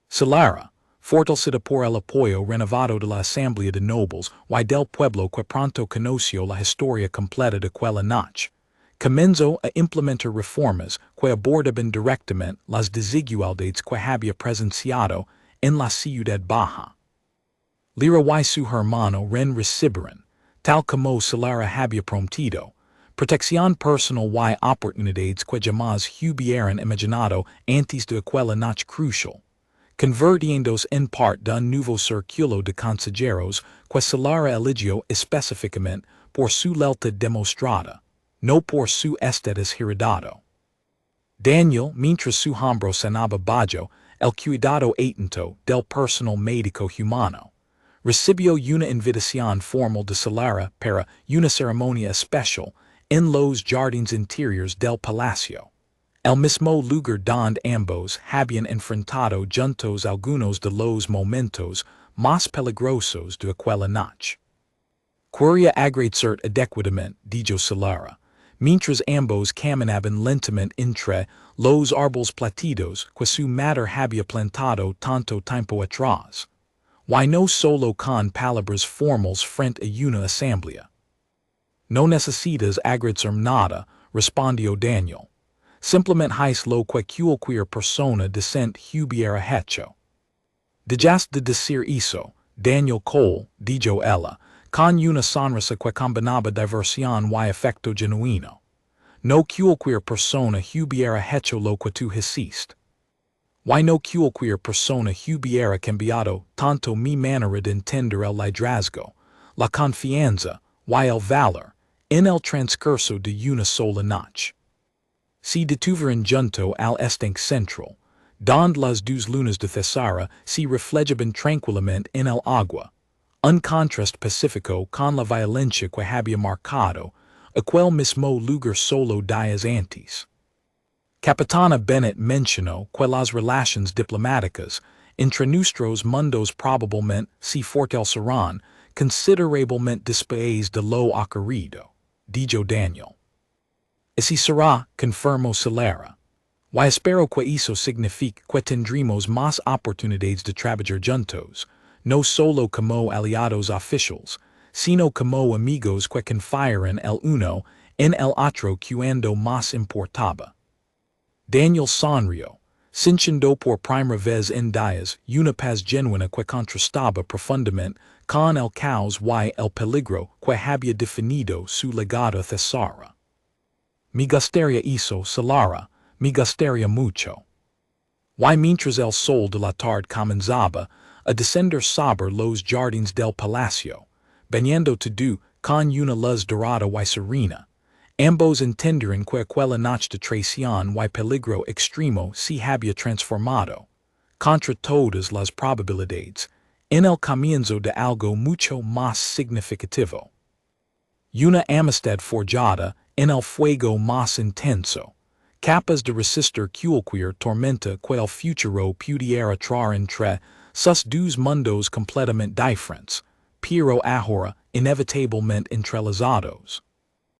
Speaker 1: Solara, fortalecida por el apoyo renovado de la Asamblea de Nobles y del pueblo que pronto conoció la historia completa de aquella noche, comenzó a implementar reformas que abordaban directamente las desigualdades que había presenciado en la ciudad baja. Lira y su hermano recibieron, tal como Solara había prometido, protección personal y oportunidades que jamás hubieran imaginado antes de aquella noche crucial, convirtiéndose en parte de un nuevo círculo de consejeros que Solara eligió específicamente por su lealtad demostrada, no por su estatus heredado. Daniel, mientras su hombro sanaba bajo el cuidado atento del personal médico humano, recibió una invitación formal de Solara para una ceremonia especial en los jardines interiores del palacio, el mismo lugar donde ambos habían enfrentado juntos algunos de los momentos más peligrosos de aquella noche. Quería agradecer adecuadamente, dijo Solara, mientras ambos caminaban lentamente entre los árboles platidos que su madre había plantado tanto tiempo atrás. Why no solo con palabras formales frente a una asamblea. No necesitas agradecer nada, respondió Daniel. Simplemente haz lo que cualquier persona decente hubiera hecho. Dejaste de decir eso, Daniel Cole, dijo ella, con una sonrisa que combinaba diversión y afecto genuino. No cualquier persona hubiera hecho lo que tú hiciste. Why no cualquier persona hubiera cambiado tanto mi manera de entender el liderazgo, la confianza y el valor en el transcurso de una sola noche. Si detuvieran junto al estanque central, donde las dos lunas de Thesara se reflejaban tranquilamente en el agua, un contraste pacífico con la violencia que había marcado aquel mismo lugar solo días antes. Capitana Bennett mencionó que las relaciones diplomáticas entre nuestros mundos probablemente se fortalecerán considerablemente después de lo ocurrido, dijo Daniel. Así será, confirmó Solara. Y espero que eso signifique que tendremos más oportunidades de trabajar juntos, no solo como aliados oficiales, sino como amigos que confiaran el uno en el otro cuando más importaba. Daniel sonrió, sintiendo por primera vez en días una paz genuina que contrastaba profundamente con el caos y el peligro que había definido su legado a Thesara. Me gustaría eso, Solara, me gustaría mucho. Y mientras el sol de la tarde comenzaba a descender sobre los jardines del palacio, bañando todo con una luz dorada y serena, ambos entendieron que aquella noche de traición y peligro extremo se había transformado, contra todas las probabilidades, en el comienzo de algo mucho más significativo. Una amistad forjada en el fuego más intenso, capaz de resistir cualquier tormenta que el futuro pudiera traer entre sus dos mundos completamente diferentes, pero ahora inevitablemente entrelazados.